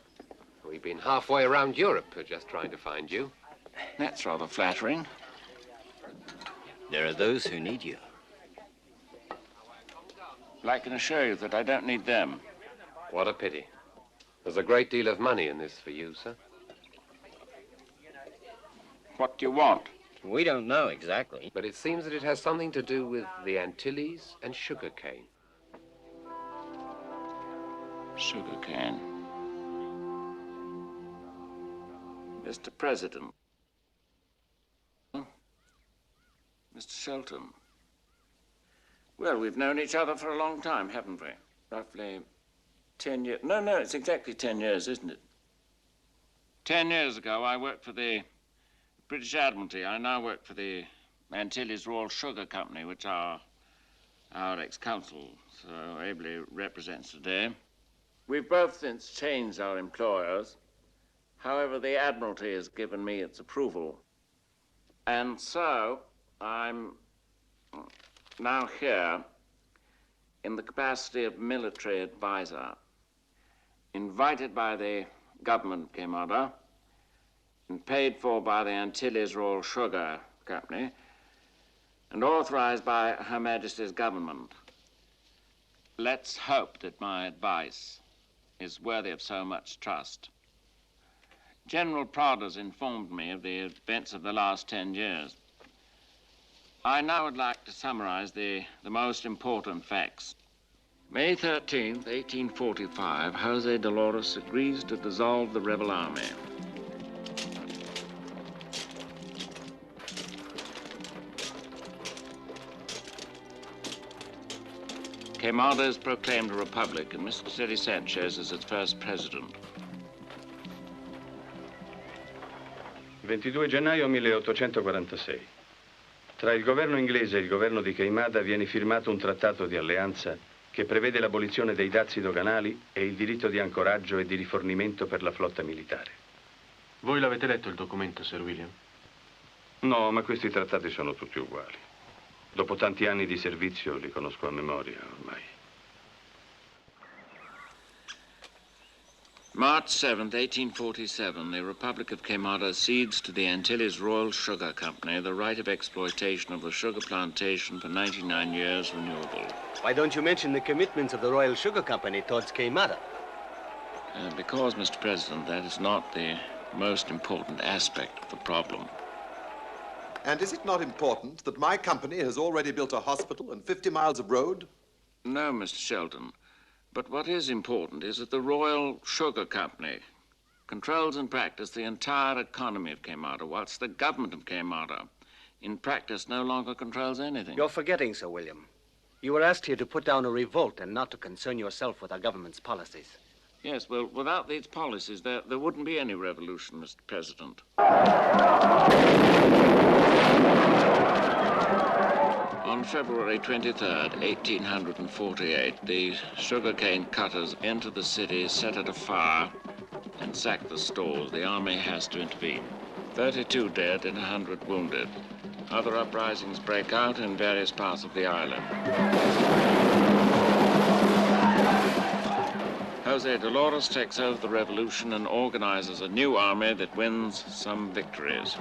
S21: We've been halfway around Europe just trying to find you.
S2: That's rather flattering.
S18: There are those who need you.
S2: I can assure you that I don't need them.
S21: What a pity. There's a great deal of money in this for you, sir.
S2: What do you want?
S18: We don't know exactly.
S21: But it seems that it has something to do with the Antilles and sugarcane.
S2: Sugarcane. Mr. President. Mr. Shelton. Well, we've known each other for a long time, haven't we? Roughly 10 years. No, it's exactly 10 years, isn't it? 10 years ago, I worked for the British Admiralty. I now work for the Antilles Royal Sugar Company, which our ex-consul so ably represents today. We've both since changed our employers. However, the Admiralty has given me its approval. And so, I'm now here in the capacity of military advisor, invited by the government of Queimada and paid for by the Antilles Royal Sugar Company and authorized by Her Majesty's government. Let's hope that my advice is worthy of so much trust. General Prodder's informed me of the events of the last 10 years. I now would like to summarize the most important facts. May 13th, 1845, Jose Dolores agrees to dissolve the rebel army. Queimada is proclaimed a republic, and Mr. Ceri Sanchez is its first president.
S4: 22 gennaio 1846. Tra il governo inglese e il governo di Queimada viene firmato un trattato di alleanza che prevede l'abolizione dei dazi doganali e il diritto di ancoraggio e di rifornimento per la flotta militare.
S22: Voi l'avete letto il documento, Sir William?
S4: No, ma questi trattati sono tutti uguali. Dopo tanti anni di servizio li conosco a memoria ormai.
S2: March 7th, 1847, the Republic of Queimada cedes to the Antilles Royal Sugar Company the right of exploitation of the sugar plantation for 99 years renewable.
S6: Why don't you mention the commitments of the Royal Sugar Company towards Queimada?
S2: Because, Mr. President, that is not the most important aspect of the problem.
S17: And is it not important that my company has already built a hospital and 50 miles of road?
S2: No, Mr. Shelton. But what is important is that the Royal Sugar Company controls in practice the entire economy of Queimada, whilst the government of Queimada, in practice, no longer controls anything.
S6: You're forgetting, Sir William. You were asked here to put down a revolt and not to concern yourself with our government's policies.
S2: Yes, well, without these policies, there wouldn't be any revolution, Mr. President. On February 23rd, 1848, the sugarcane cutters enter the city, set it afire, and sack the stores. The army has to intervene. 32 dead and 100 wounded. Other uprisings break out in various parts of the island. Jose Dolores takes over the revolution and organizes a new army that wins some victories.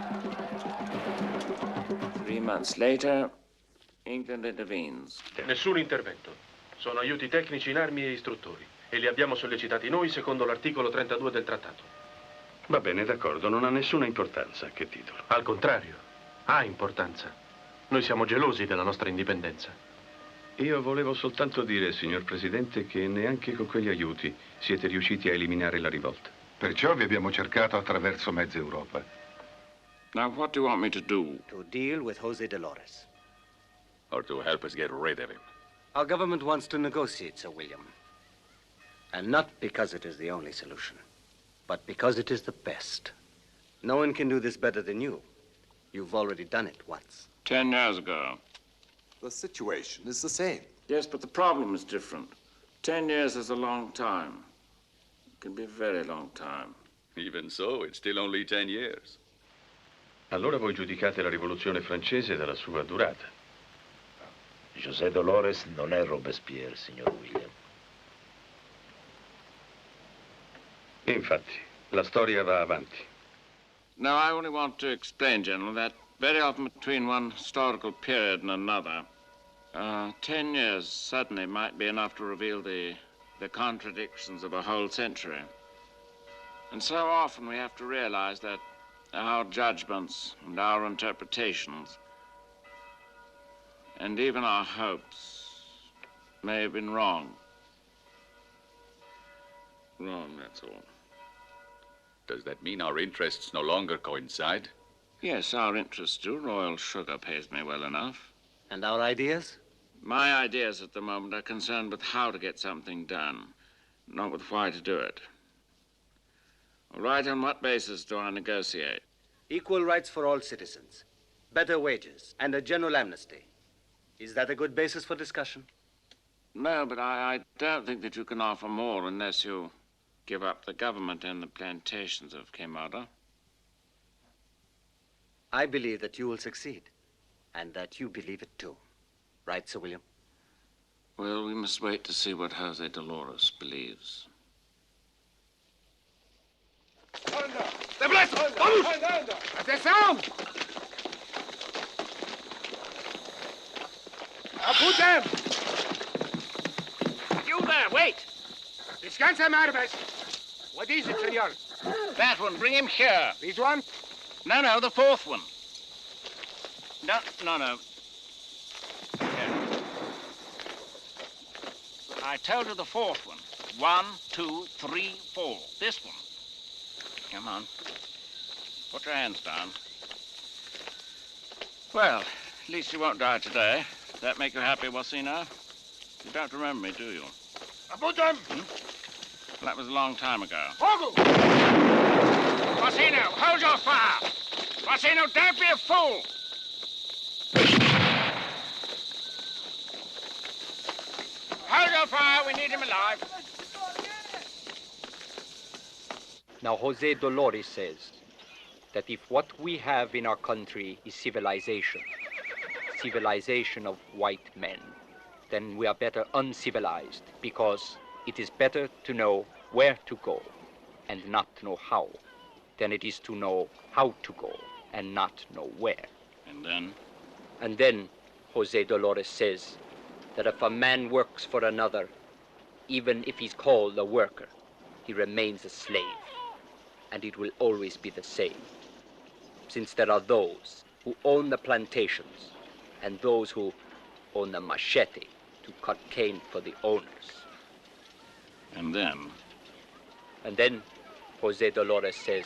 S2: 3 months later, England intervenes.
S22: Nessun intervento. Sono aiuti tecnici in armi e istruttori. E li abbiamo sollecitati noi secondo l'articolo 32 del trattato.
S4: Va bene, d'accordo, non ha nessuna importanza. Che titolo?
S22: Al contrario, ha importanza. Noi siamo gelosi della nostra indipendenza.
S4: Io volevo soltanto dire, signor Presidente, che neanche con quegli aiuti siete riusciti a eliminare la rivolta.
S3: Perciò vi abbiamo cercato attraverso mezza Europa.
S2: Now, what do you want me to do?
S6: To deal with Jose Dolores.
S15: Or to help us get rid of him?
S6: Our government wants to negotiate, Sir William. And not because it is the only solution, but because it is the best. No one can do this better than you. You've already done it once.
S2: 10 years ago.
S17: The situation is the same.
S2: Yes, but the problem is different. 10 years is a long time. It can be a very long time.
S15: Even so, it's still only 10 years.
S4: Allora voi giudicate la rivoluzione francese dalla sua durata.
S1: José Dolores non è Robespierre, signor William.
S4: Infatti, la storia va avanti.
S2: Now, I only want to explain, General, that very often between one historical period and another, 10 years suddenly might be enough to reveal the contradictions of a whole century. And so often we have to realize that our judgments and our interpretations and even our hopes may have been wrong. Wrong, that's all.
S15: Does that mean our interests no longer coincide?
S2: Yes, our interests do. Royal Sugar pays me well enough.
S6: And our ideas?
S2: My ideas at the moment are concerned with how to get something done, not with why to do it. All right, on what basis do I negotiate?
S6: Equal rights for all citizens, better wages, and a general amnesty. Is that a good basis for discussion?
S2: No, but I don't think that you can offer more unless you give up the government and the plantations of Queimada.
S6: I believe that you will succeed, and that you believe it too. Right, Sir William?
S2: Well, we must wait to see what Jose Dolores believes.
S10: ¡De presto! ¡Vamos! ¡Atención! Put them! You there, wait! Descansa, Marves. What is it, senor?
S2: That one, bring him here.
S10: This one?
S2: No, the fourth one. No. Here. I told you the fourth one. 1, 2, 3, 4. This one. Come on. Put your hands down. Well, at least you won't die today. Does that make you happy, Wasino? You don't remember me, do you?
S10: Put them!
S2: That was a long time ago.
S10: Fogo!
S2: Wasino, hold your fire! Wasino, don't be a fool! Hold your fire, we need him alive.
S11: Now, Jose Dolores says that if what we have in our country is civilization of white men, then we are better uncivilized, because it is better to know where to go and not know how than it is to know how to go and not know where.
S2: And then?
S11: And then Jose Dolores says that if a man works for another, even if he's called a worker, he remains a slave, and it will always be the same, since there are those who own the plantations and those who own the machete to cut cane for the owners.
S2: And then?
S11: And then Jose Dolores says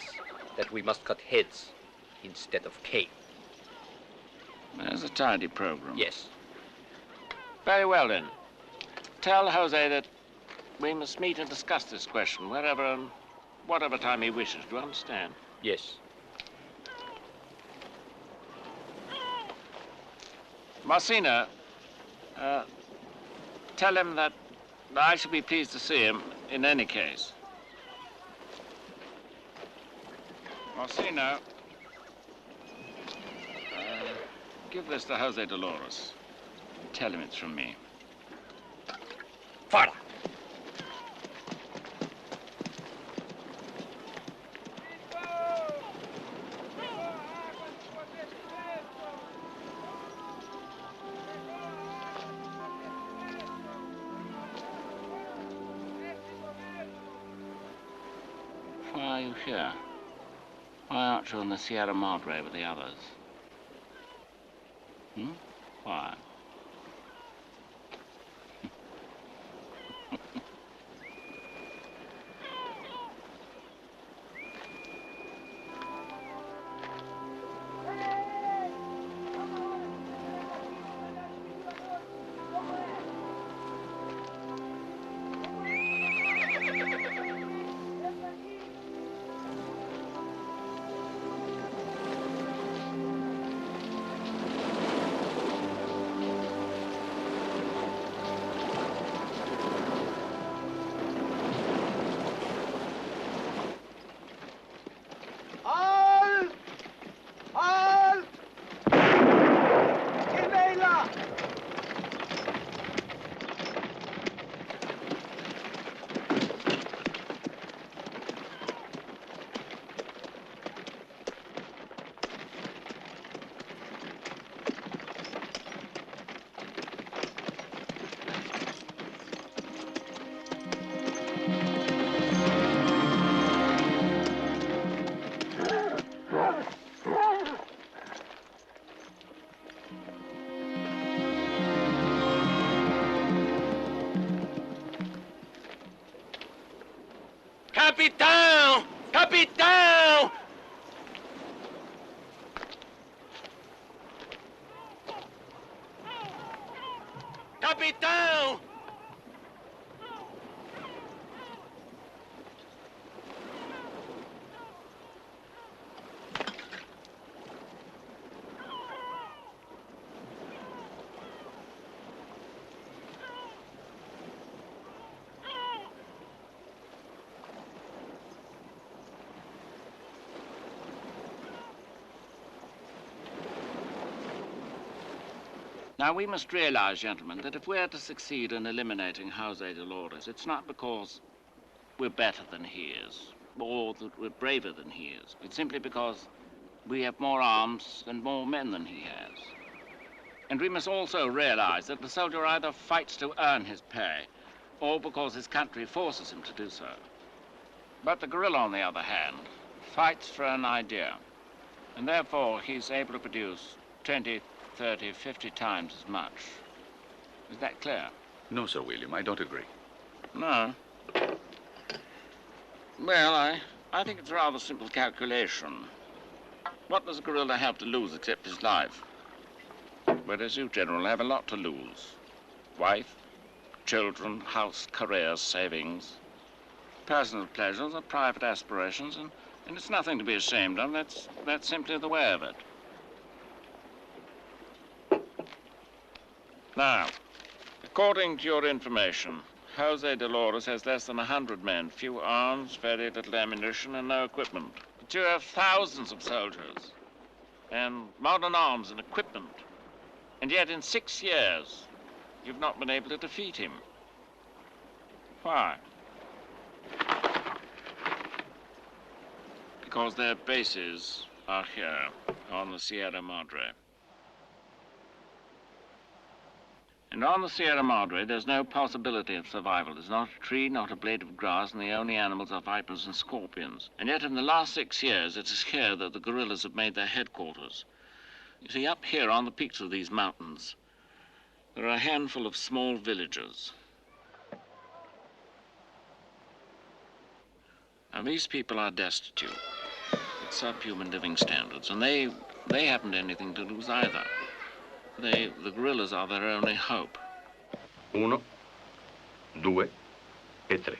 S11: that we must cut heads instead of cane.
S2: There's a tidy program.
S11: Yes.
S2: Very well, then. Tell Jose that we must meet and discuss this question wherever and whatever time he wishes. Do you understand?
S11: Yes.
S2: Marcina, tell him that I shall be pleased to see him in any case. Marcina, give this to Jose Dolores. Tell him it's from me.
S10: Fire!
S2: Why are you here? Why aren't you on the Sierra Madre with the others? Why? Capitão! Capitão! Capitão! Now, we must realize, gentlemen, that if we're to succeed in eliminating Jose Dolores, it's not because we're better than he is, or that we're braver than he is. It's simply because we have more arms and more men than he has. And we must also realize that the soldier either fights to earn his pay, or because his country forces him to do so. But the guerrilla, on the other hand, fights for an idea, and therefore he's able to produce 20, 30, 50 times as much. Is that clear?
S15: No, Sir William, I don't agree.
S2: No. Well, I think it's a rather simple calculation. What does a guerrilla have to lose except his life? Whereas you, General, have a lot to lose. Wife, children, house, careers, savings, personal pleasures or private aspirations, and it's nothing to be ashamed of. That's simply the way of it. Now, according to your information, Jose Dolores has less than 100 men, few arms, very little ammunition, and no equipment. But you have thousands of soldiers, and modern arms and equipment. And yet in 6 years, you've not been able to defeat him. Why? Because their bases are here, on the Sierra Madre. And on the Sierra Madre, there's no possibility of survival. There's not a tree, not a blade of grass, and the only animals are vipers and scorpions. And yet in the last 6 years, it is here that the guerrillas have made their headquarters. You see, up here on the peaks of these mountains, there are a handful of small villages. Now, these people are destitute, with subhuman living standards, and they haven't anything to lose either. The guerrillas are their only hope.
S4: 1, 2, e 3.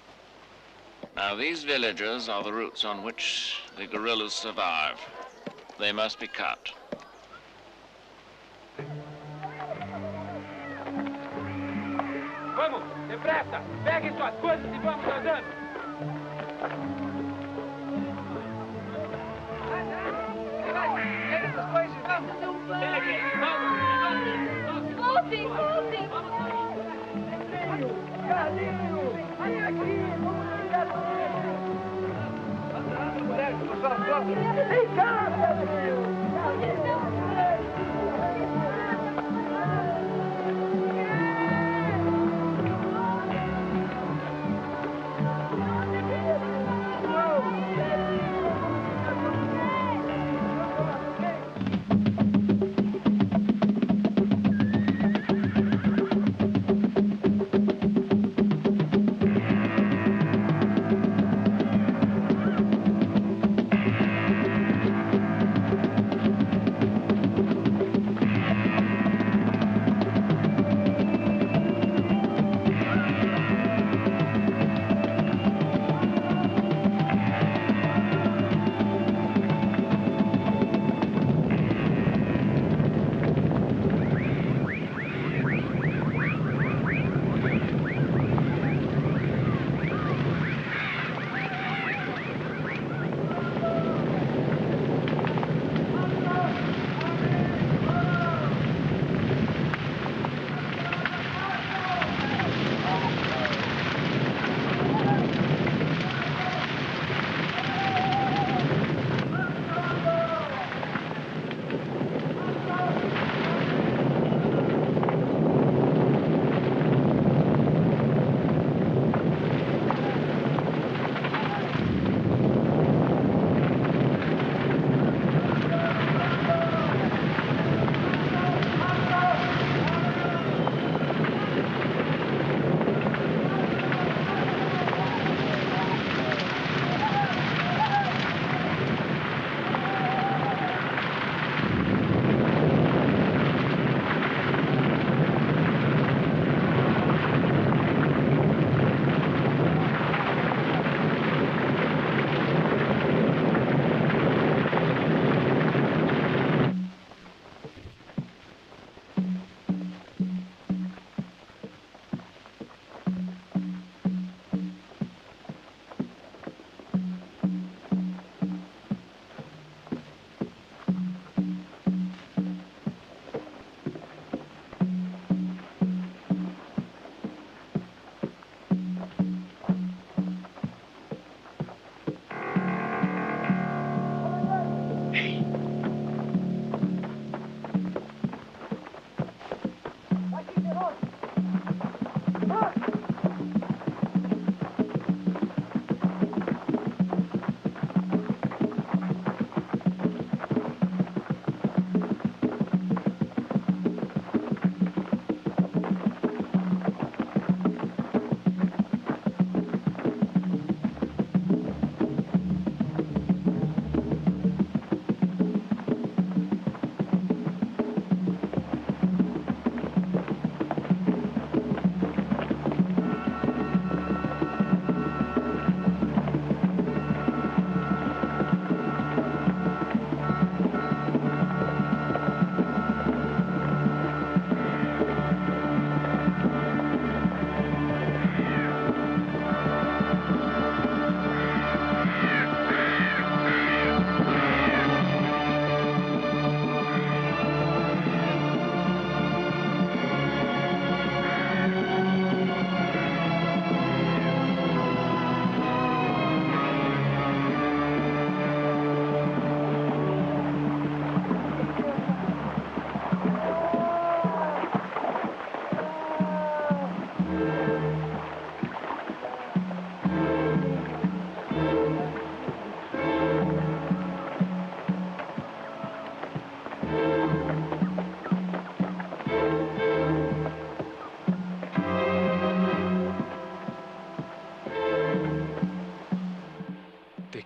S2: Now, these villages are the routes on which the guerrillas survive. They must be cut.
S7: Vamos, depressa! Peguem suas coisas e vamos andando! Peguem essas coisas e vamos! Peguem! Vamos!
S5: Voltem, voltem!
S7: Carlinho! Vem aqui! Vamos tirar o Vem cá, Carlinho!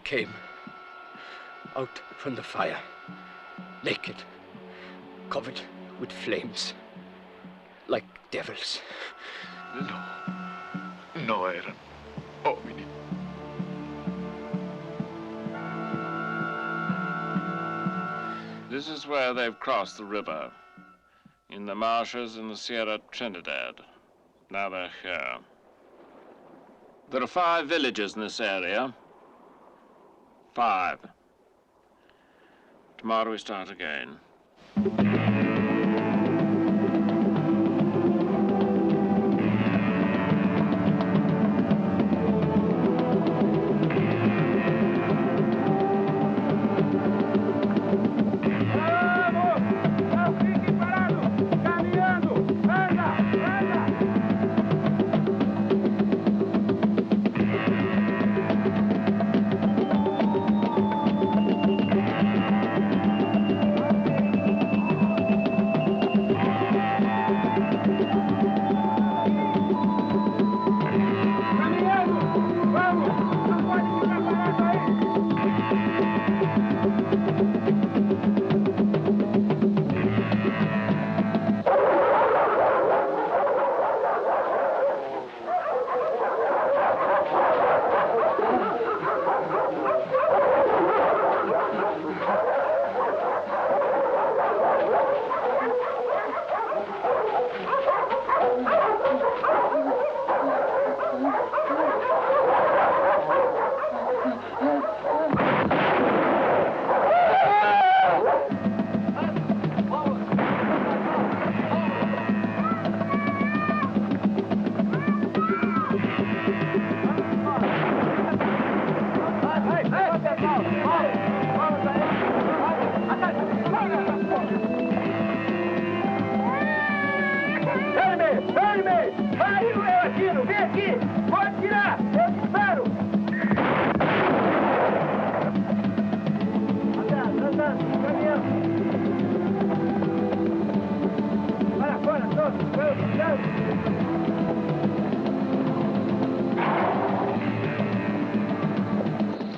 S18: came out from the fire, naked, covered with flames, like devils.
S12: No erano uomini.
S13: This is where they've crossed the river, in the marshes in the Sierra Trinidad. Now they're here. There are 5 villages in this area. 5. Tomorrow we start again.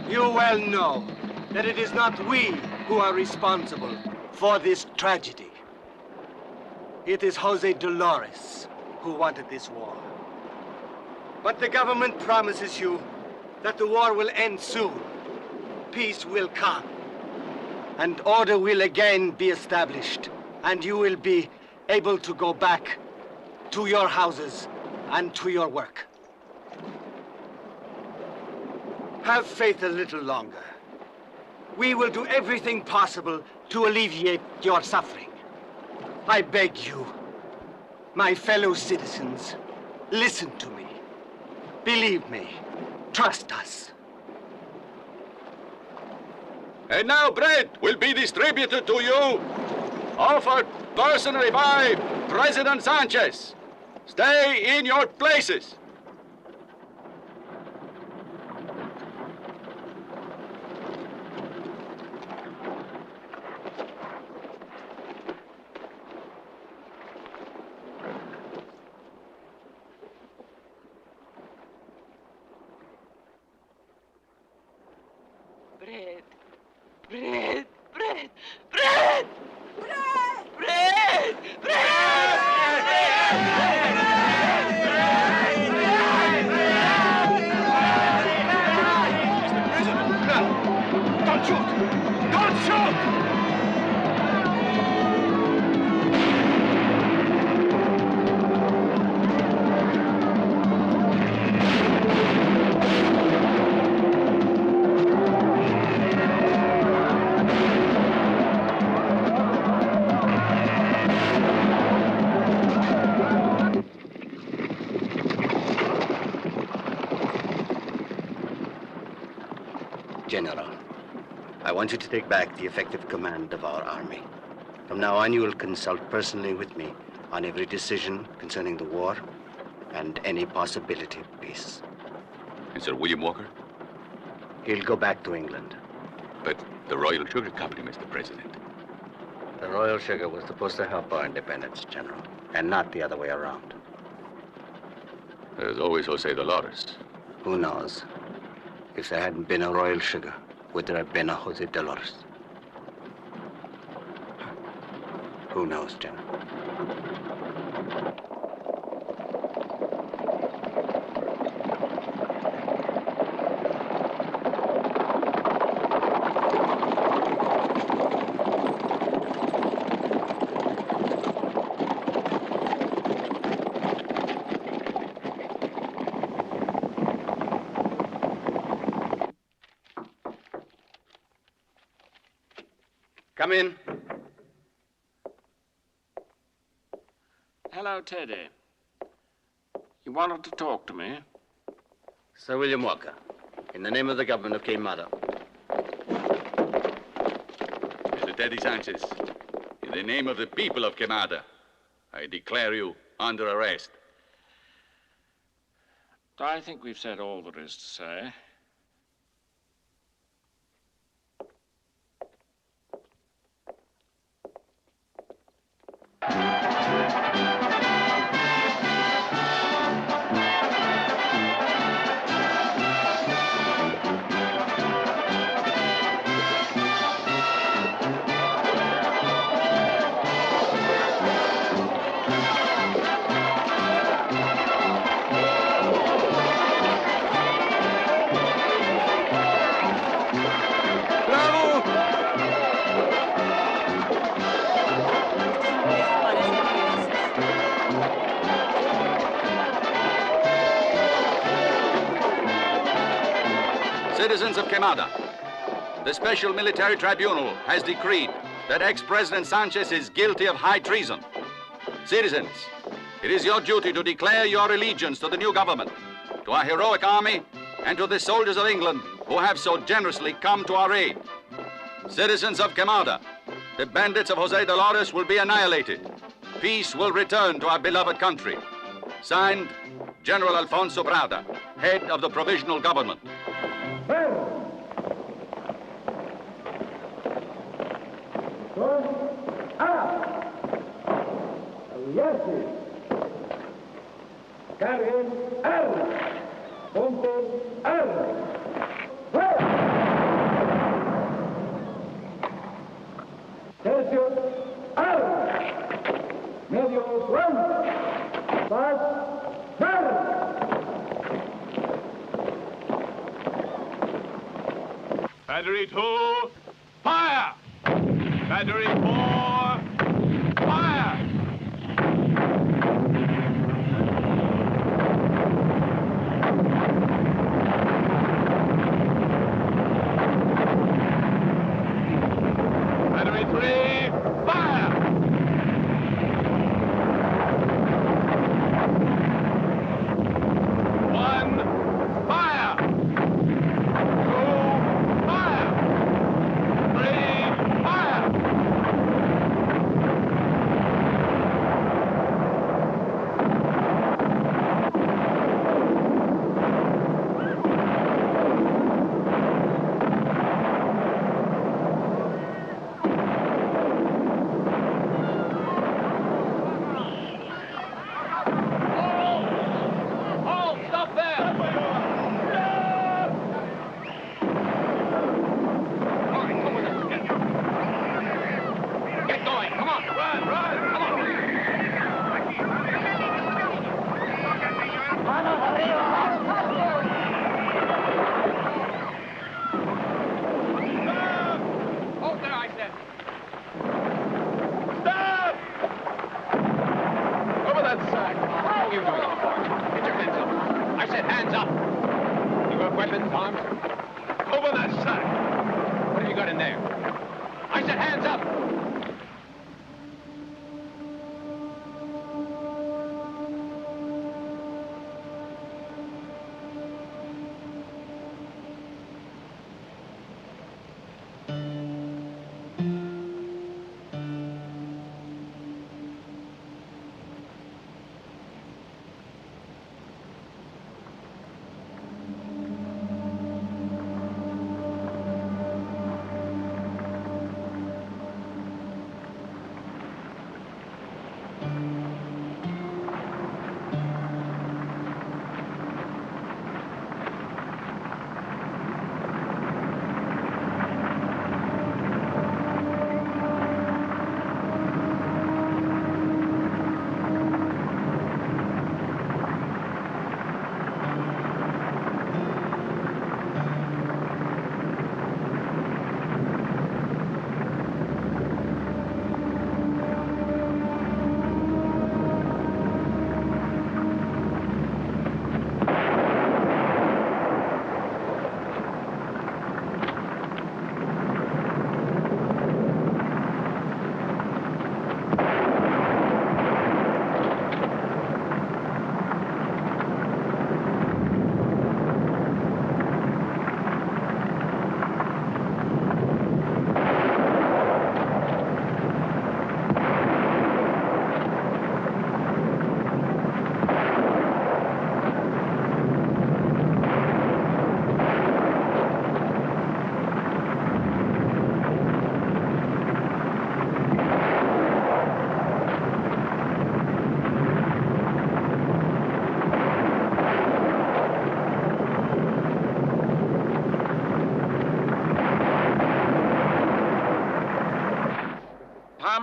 S6: You well know that it is not we who are responsible for this tragedy. It is Jose Dolores who wanted this war. But the government promises you that the war will end soon. Peace will come. And order will again be established. And you will be able to go back to your houses and to your work. Have faith a little longer. We will do everything possible to alleviate your suffering. I beg you, my fellow citizens, listen to me. Believe me. Trust us.
S15: And now bread will be distributed to you, offered personally by President Sanchez. Stay in your places.
S5: Bread, bread, bread, bread, bread, bread, bread.
S10: Don't shoot! Don't shoot!
S6: General, I want you to take back the effective command of our army. From now on, you will consult personally with me on every decision concerning the war and any possibility of peace.
S15: And Sir William Walker?
S6: He'll go back to England.
S15: But the Royal Sugar Company, Mr. President.
S6: The Royal Sugar was supposed to help our independence, General, and not the other way around.
S15: There's always Jose Dolores.
S6: Who knows? If there hadn't been a Royal Sugar, would there have been a Jose Dolores? Who knows, General? Come in.
S13: Hello, Teddy. You wanted to talk to me?
S6: Sir William Walker, in the name of the government of Queimada.
S15: Mr. Teddy Sanchez, in the name of the people of Queimada, I declare you under arrest.
S13: I think we've said all there is to say.
S15: Citizens of Queimada, the Special Military Tribunal has decreed that ex-President Sanchez is guilty of high treason. Citizens, it is your duty to declare your allegiance to the new government, to our heroic army, and to the soldiers of England who have so generously come to our aid. Citizens of Queimada, the bandits of Jose Dolores will be annihilated. Peace will return to our beloved country. Signed, General Alfonso Brada, head of the provisional government.
S7: Carguen armas. Ponten armas. ¡Fuera! Tercios, armas. Medios, armas. Paz, armas.
S10: Battery 2, fire! Battery 4, fire! Battery 3, fire! One, fire! Two, fire! Three, fire!
S7: Hold! Stop there! Get going! Come on! Run! Run! Come on! ¡Manos arriba! Hold there, I said!
S10: Stop! Over that sack!
S7: What are you doing on the floor? Get your hands up! I said hands up! You got weapons, arms?
S10: Over that sack!
S7: What have you got in there? I said hands up!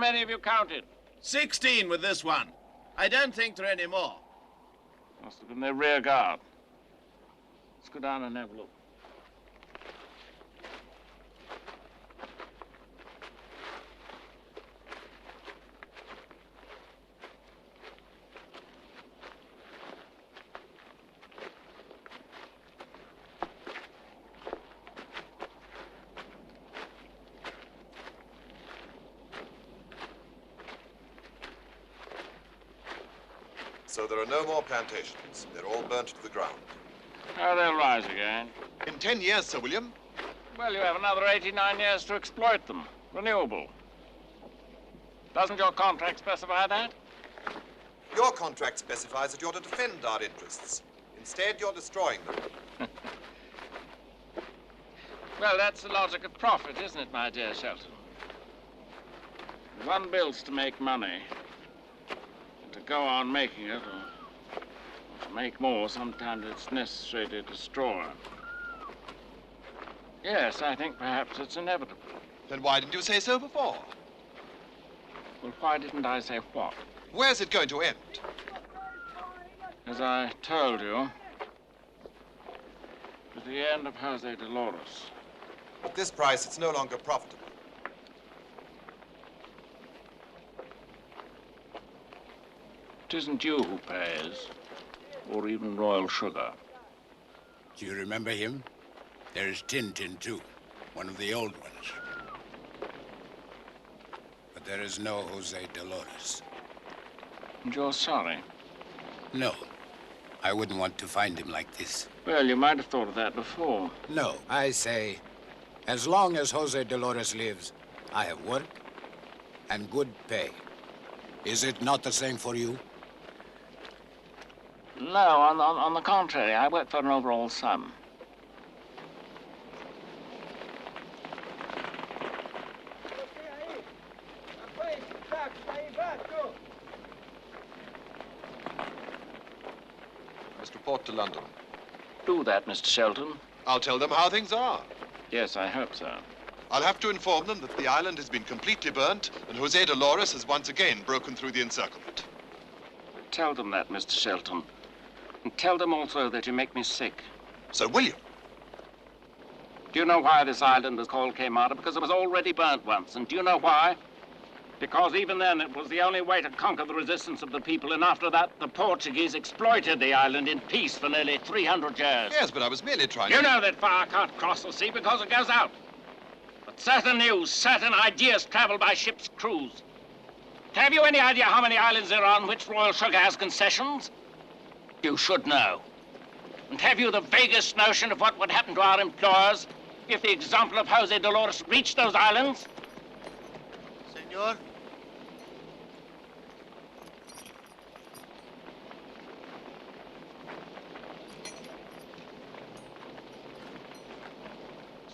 S13: many have you counted?
S10: 16 with this one. I don't think there are any more.
S13: Must have been their rear guard. Let's go down and have a look.
S17: So there are no more plantations. They're all burnt to the ground.
S13: Oh, they'll rise again.
S17: In 10 years, Sir William?
S13: Well, you have another 89 years to exploit them. Renewable. Doesn't your contract specify that?
S17: Your contract specifies that you're to defend our interests. Instead, you're destroying them.
S13: Well, that's the logic of profit, isn't it, my dear Shelton? One builds to make money. And to go on making it, or to make more, sometimes it's necessary to destroy. Yes, I think perhaps it's inevitable.
S17: Then why didn't you say so before?
S13: Well, why didn't I say what?
S17: Where's it going to end?
S13: As I told you, at the end of Jose Dolores.
S17: At this price, it's no longer profitable.
S13: It isn't you who pays, or even Royal Sugar.
S10: Do you remember him? There's Tintin, too, one of the old ones. But there is no Jose Dolores.
S13: And you're sorry?
S10: No. I wouldn't want to find him like this.
S13: Well, you might have thought of that before.
S10: No, I say, as long as Jose Dolores lives, I have work and good pay. Is it not the same for you?
S13: No, on the contrary, I work for an overall sum.
S17: Let's report to London.
S13: Do that, Mr. Shelton.
S17: I'll tell them how things are.
S13: Yes, I hope so.
S17: I'll have to inform them that the island has been completely burnt and Jose Dolores has once again broken through the encirclement.
S13: Tell them that, Mr. Shelton. And tell them also that you make me sick.
S17: Sir William.
S13: Do you know why this island was called Queimada? Because it was already burnt once. And do you know why? Because even then it was the only way to conquer the resistance of the people. And after that, the Portuguese exploited the island in peace for nearly 300 years.
S17: Yes, but I was merely trying
S13: You know that fire can't cross the sea because it goes out. But certain news, certain ideas travel by ship's crews. Have you any idea how many islands there are on which Royal Sugar has concessions? You should know. And have you the vaguest notion of what would happen to our employers if the example of Jose Dolores reached those islands?
S14: Senor?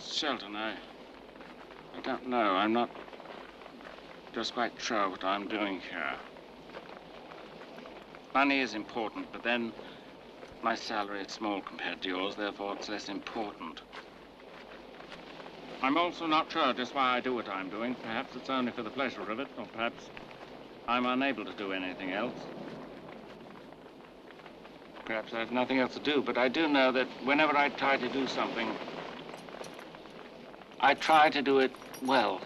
S13: Shelton, I don't know. I'm not just quite sure what I'm doing here. Money is important, but then my salary is small compared to yours, therefore it's less important. I'm also not sure just why I do what I'm doing. Perhaps it's only for the pleasure of it, or perhaps I'm unable to do anything else. Perhaps I have nothing else to do, but I do know that whenever I try to do something, I try to do it well.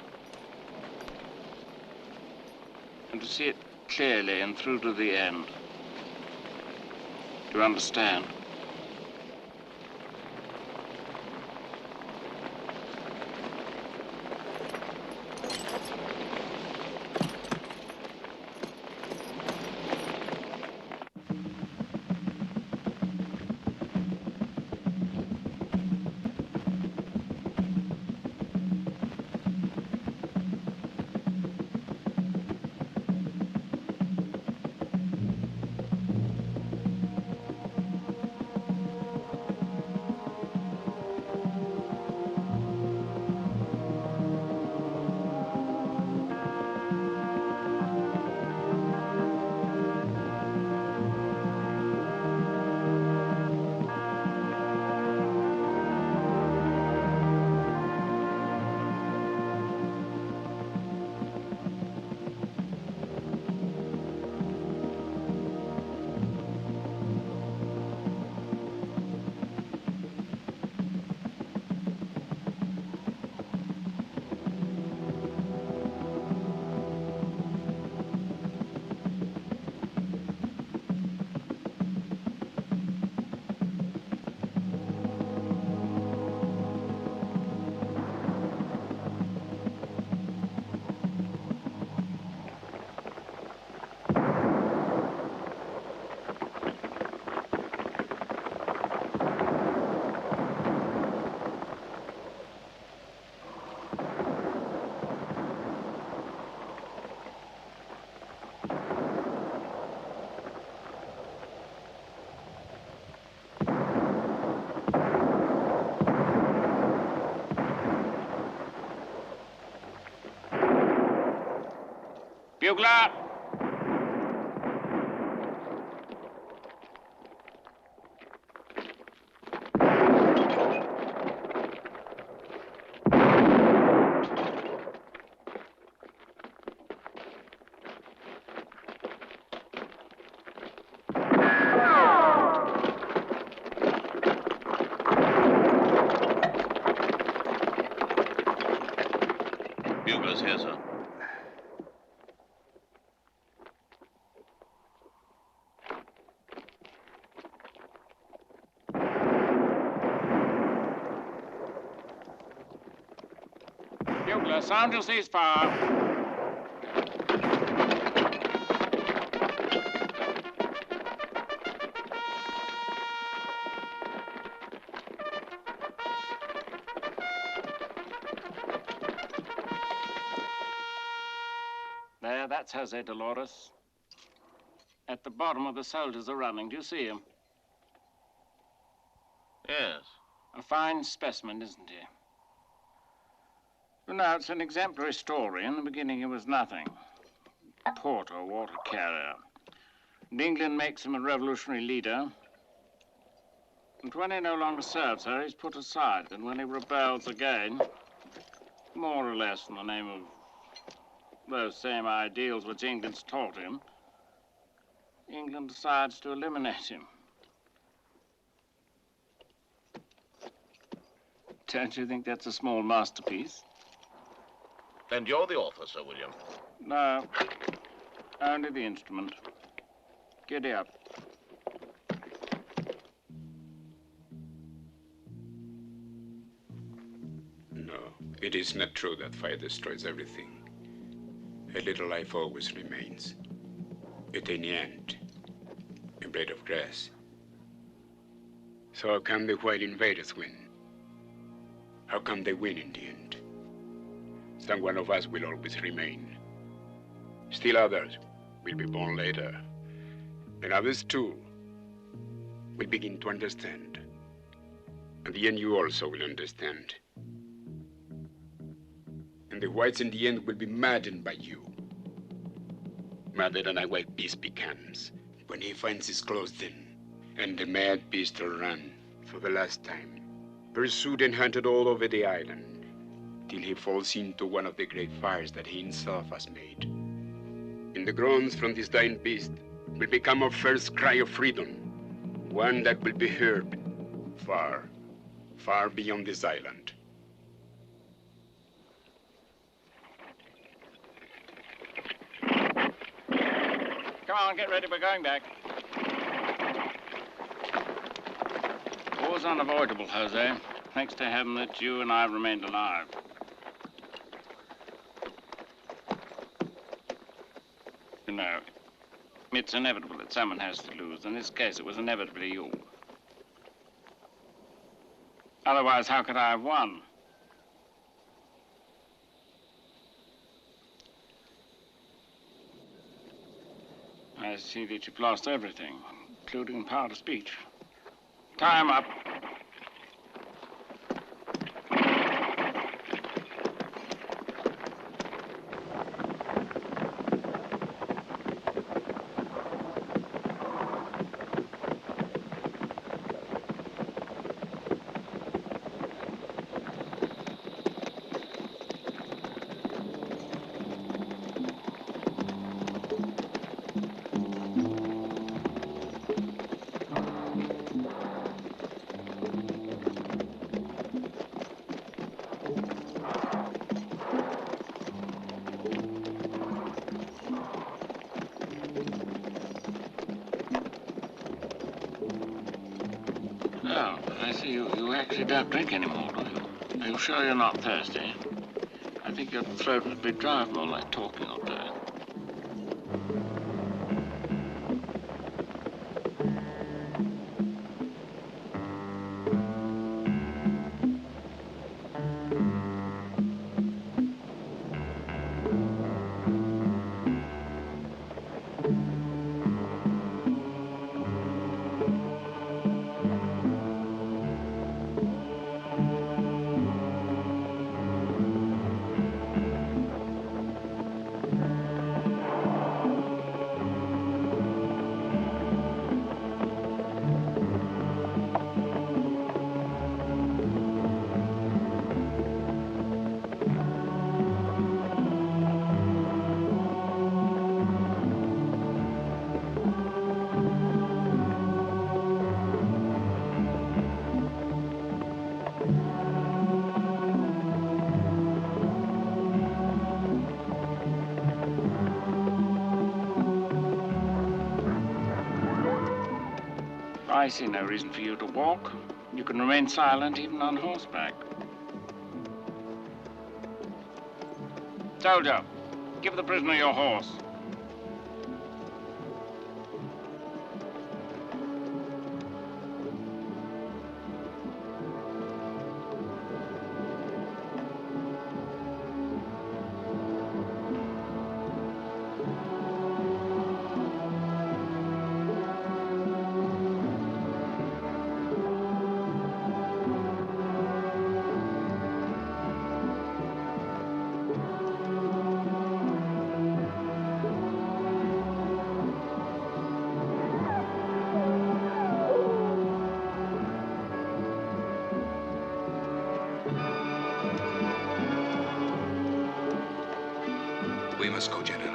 S13: And to see it clearly and through to the end. Do you understand? Bugler!
S9: Bugler's here, sir.
S13: Bugler, sound your ceasefire. There, that's Jose Dolores. At the bottom of the soldiers are running. Do you see him?
S9: Yes.
S13: A fine specimen, isn't he? Well, now, it's an exemplary story. In the beginning, he was nothing. Porter, water carrier. And England makes him a revolutionary leader. And when he no longer serves her, he's put aside. And when he rebels again, more or less in the name of those same ideals which England's taught him, England decides to eliminate him. Don't you think that's a small masterpiece?
S9: And you're the author, Sir William?
S13: No, only the instrument. Giddy up.
S19: No, it is not true that fire destroys everything. A little life always remains. A tiny ant, a blade of grass. So how come the white invaders win? How come they win in the end? Some one of us will always remain. Still others will be born later. And others too will begin to understand. At the end you also will understand. And the whites in the end will be maddened by you. Madder than a white beast becomes when he finds his clothes thin. And the mad beast will run for the last time, pursued and hunted all over the island, till he falls into one of the great fires that he himself has made. And the groans from this dying beast will become our first cry of freedom, one that will be heard far, far beyond this island.
S13: Come on, get ready, we're going back. War's unavoidable, Jose. Thanks to heaven that you and I remained alive. You know, it's inevitable that someone has to lose. In this case, it was inevitably you. Otherwise, how could I have won? I see that you've lost everything, including power of speech. Tie him up. Oh, I see you actually don't drink anymore, do you? Are you sure you're not thirsty? I think your throat would be dry from all that talking all day. I see no reason for you to walk. You can remain silent even on horseback. Soldier, give the prisoner your horse.
S8: We must go, General.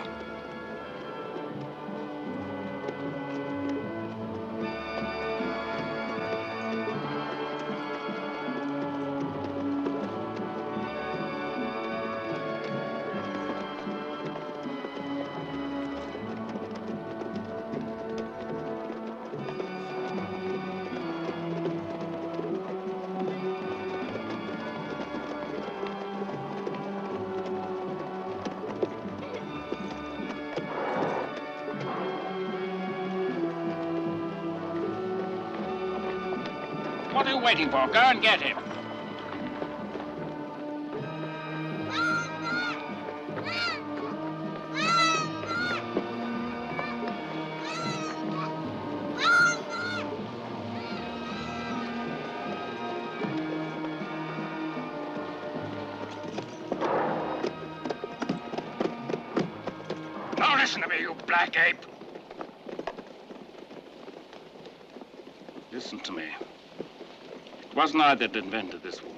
S13: What are you waiting for? Go and get him. Now listen to me, you black ape. Listen to me. It wasn't I that invented this war.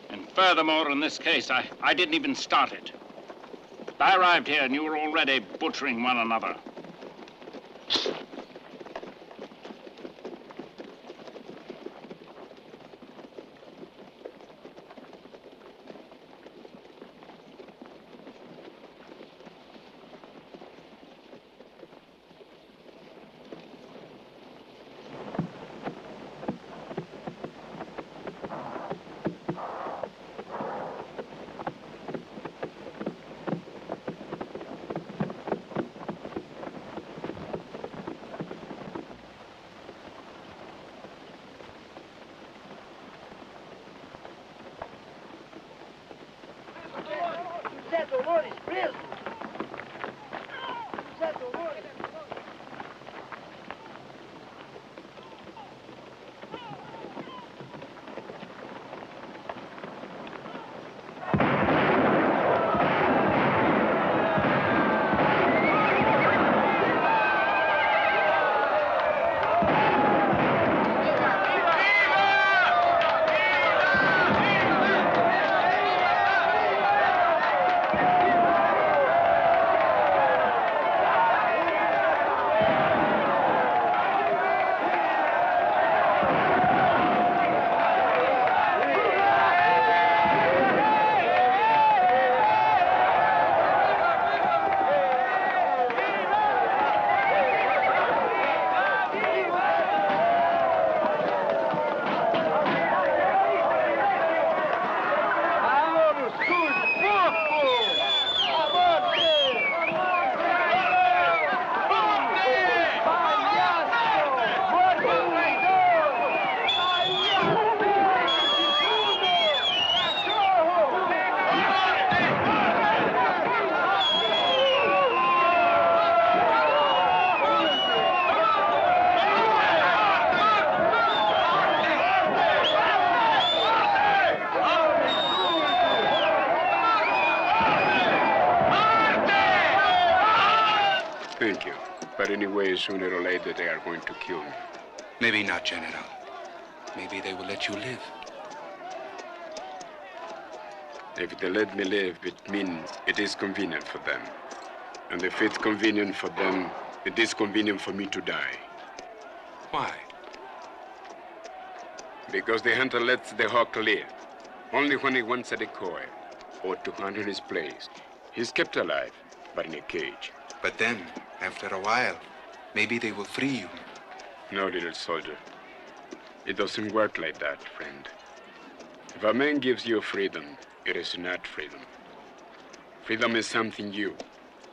S13: And furthermore, in this case, I didn't even start it. I arrived here and you were already butchering one another.
S7: José Dolores preso! José Dolores!
S19: Thank you. But anyway, sooner or later, they are going to kill me.
S8: Maybe not, General. Maybe they will let you live.
S19: If they let me live, it means it is convenient for them. And if it's convenient for them, it is convenient for me to die.
S8: Why?
S19: Because the hunter lets the hawk live. Only when he wants a decoy or to hunt in his place. He's kept alive, but in a cage.
S8: But then, after a while, maybe they will free you.
S19: No, little soldier. It doesn't work like that, friend. If a man gives you freedom, it is not freedom. Freedom is something you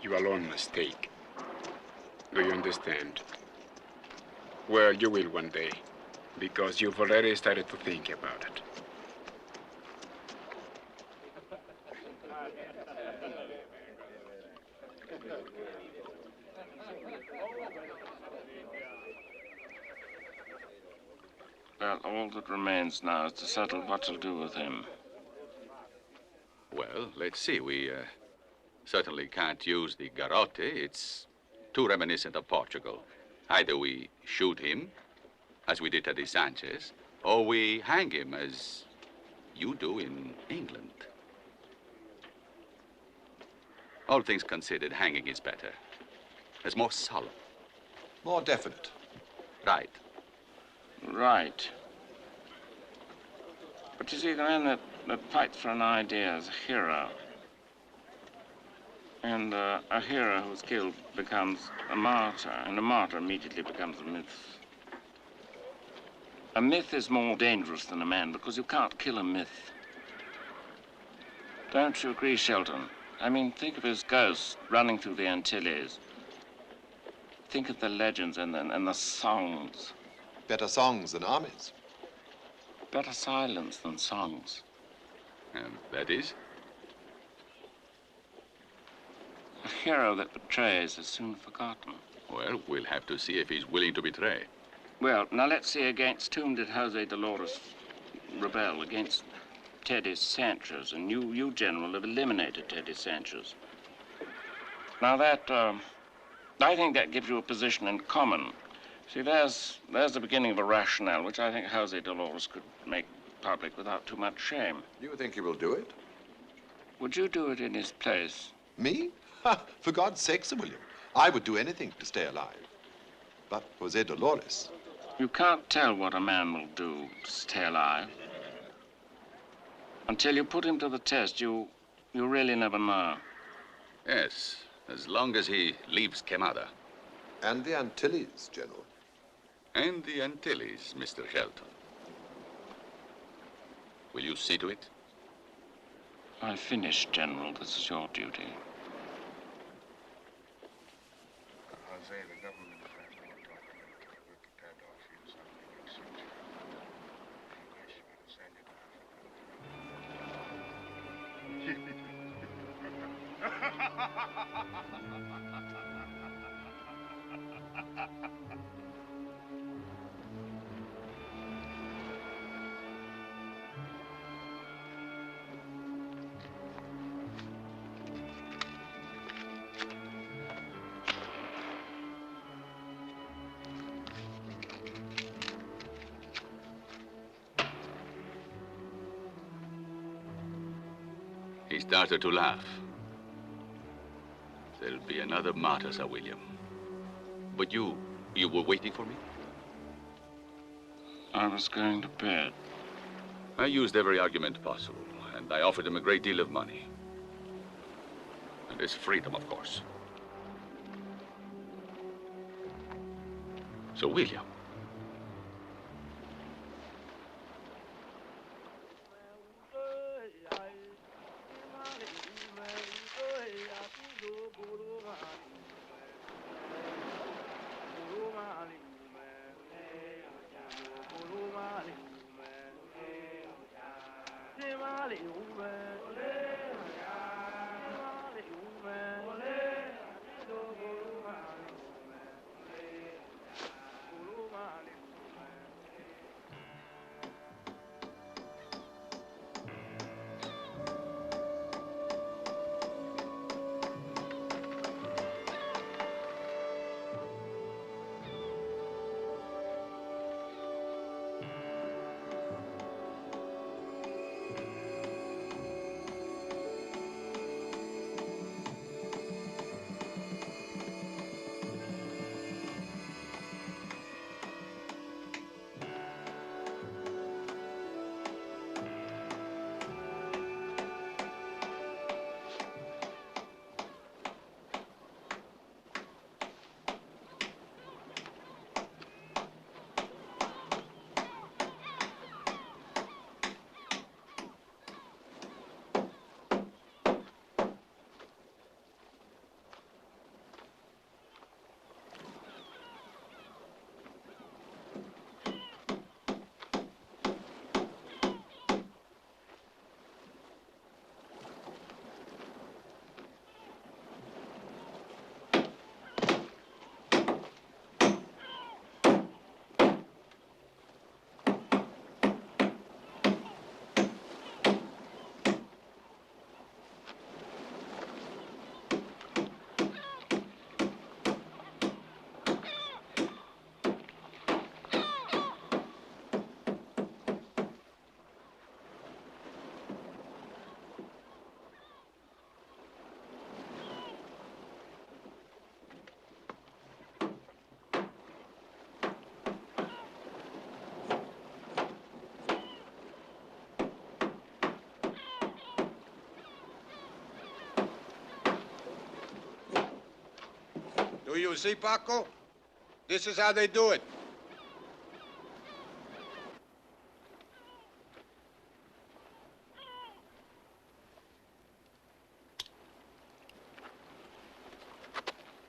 S19: alone must take. Do you understand? Well, you will one day, because you've already started to think about it.
S13: Well, all that remains now is to settle what to do with him.
S15: Well, let's see. We certainly can't use the garrote. It's too reminiscent of Portugal. Either we shoot him, as we did Teddy Sanchez, or we hang him, as you do in England. All things considered, hanging is better. It's more solemn.
S17: More definite.
S15: Right.
S13: Right. But you see, the man that fights for an idea is a hero. And a hero who's killed becomes a martyr, and a martyr immediately becomes a myth. A myth is more dangerous than a man because you can't kill a myth. Don't you agree, Shelton? I mean, think of his ghost running through the Antilles. Think of the legends and the songs.
S17: Better songs than armies.
S13: Better silence than songs.
S15: And that is?
S13: A hero that betrays is soon forgotten.
S15: Well, we'll have to see if he's willing to betray.
S13: Well, now let's see against whom did Jose Dolores rebel? Against Teddy Sanchez, and you, General, have eliminated Teddy Sanchez. Now that, I think that gives you a position in common. See, there's the beginning of a rationale, which I think Jose Dolores could make public without too much shame.
S17: You think he will do it?
S13: Would you do it in his place?
S17: Me? Ha! For God's sake, Sir William. I would do anything to stay alive. But Jose Dolores...
S13: You can't tell what a man will do to stay alive. Until you put him to the test, you really never know.
S15: Yes, as long as he leaves Quemada.
S17: And the Antilles, General.
S15: And the Antilles, Mr. Shelton. Will you see to it?
S13: I've finished, General. This is your duty.
S12: Jose, the government is right now talking. We're prepared to offer you something in exchange for it. If you wish, we can send you to
S15: He started to laugh. There'll be another martyr, Sir William. But you were waiting for me?
S13: I was going to bed.
S15: I used every argument possible, and I offered him a great deal of money. And his freedom, of course. So, William.
S10: Do you see, Paco? This is how they do it.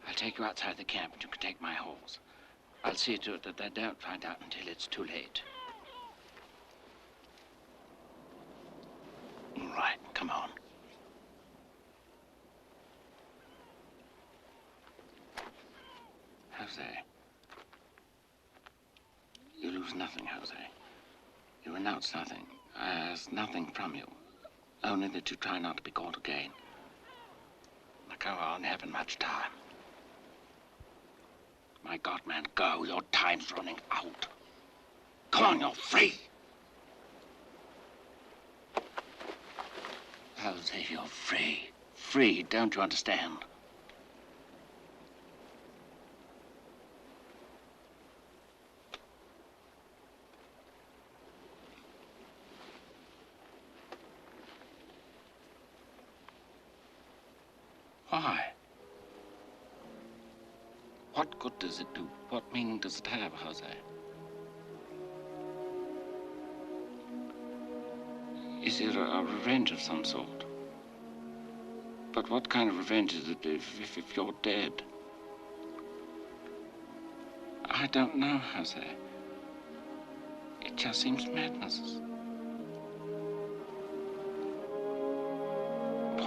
S2: I'll take you outside the camp and you can take my horse. I'll see to it that they don't find out until it's too late. All right, come on. Jose. You lose nothing, Jose. You renounce nothing. I ask nothing from you. Only that you try not to be caught again. Now go on, you haven't much time. My God, man, go. Your time's running out. Come on, you're free. Jose, you're free. Free, don't you understand? Why? What good does it do? What meaning does it have, Jose? Is it a revenge of some sort? But what kind of revenge is it if you're dead? I don't know, Jose. It just seems madness.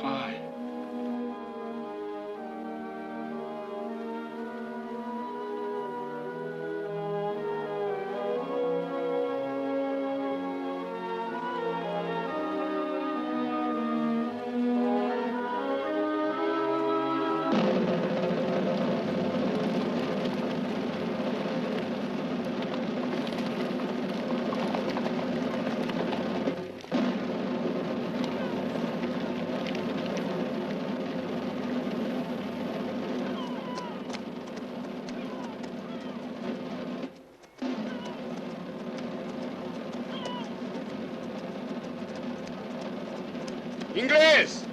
S2: Why?
S10: Inglés!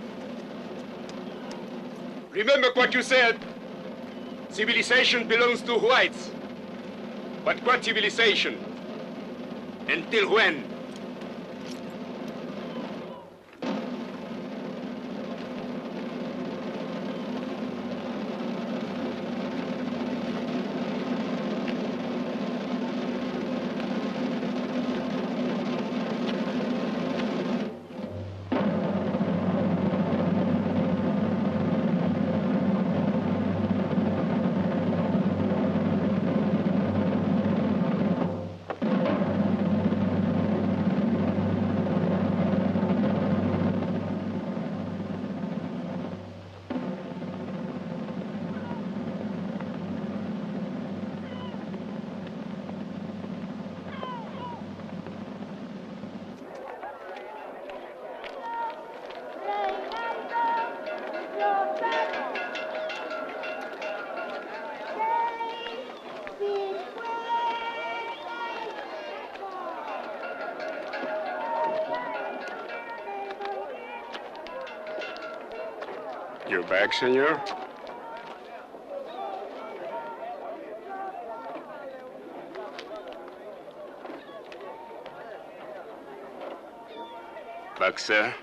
S10: Remember what you said. Civilization belongs to whites. But what civilization? Until when?
S19: You're back, senor? Back, sir?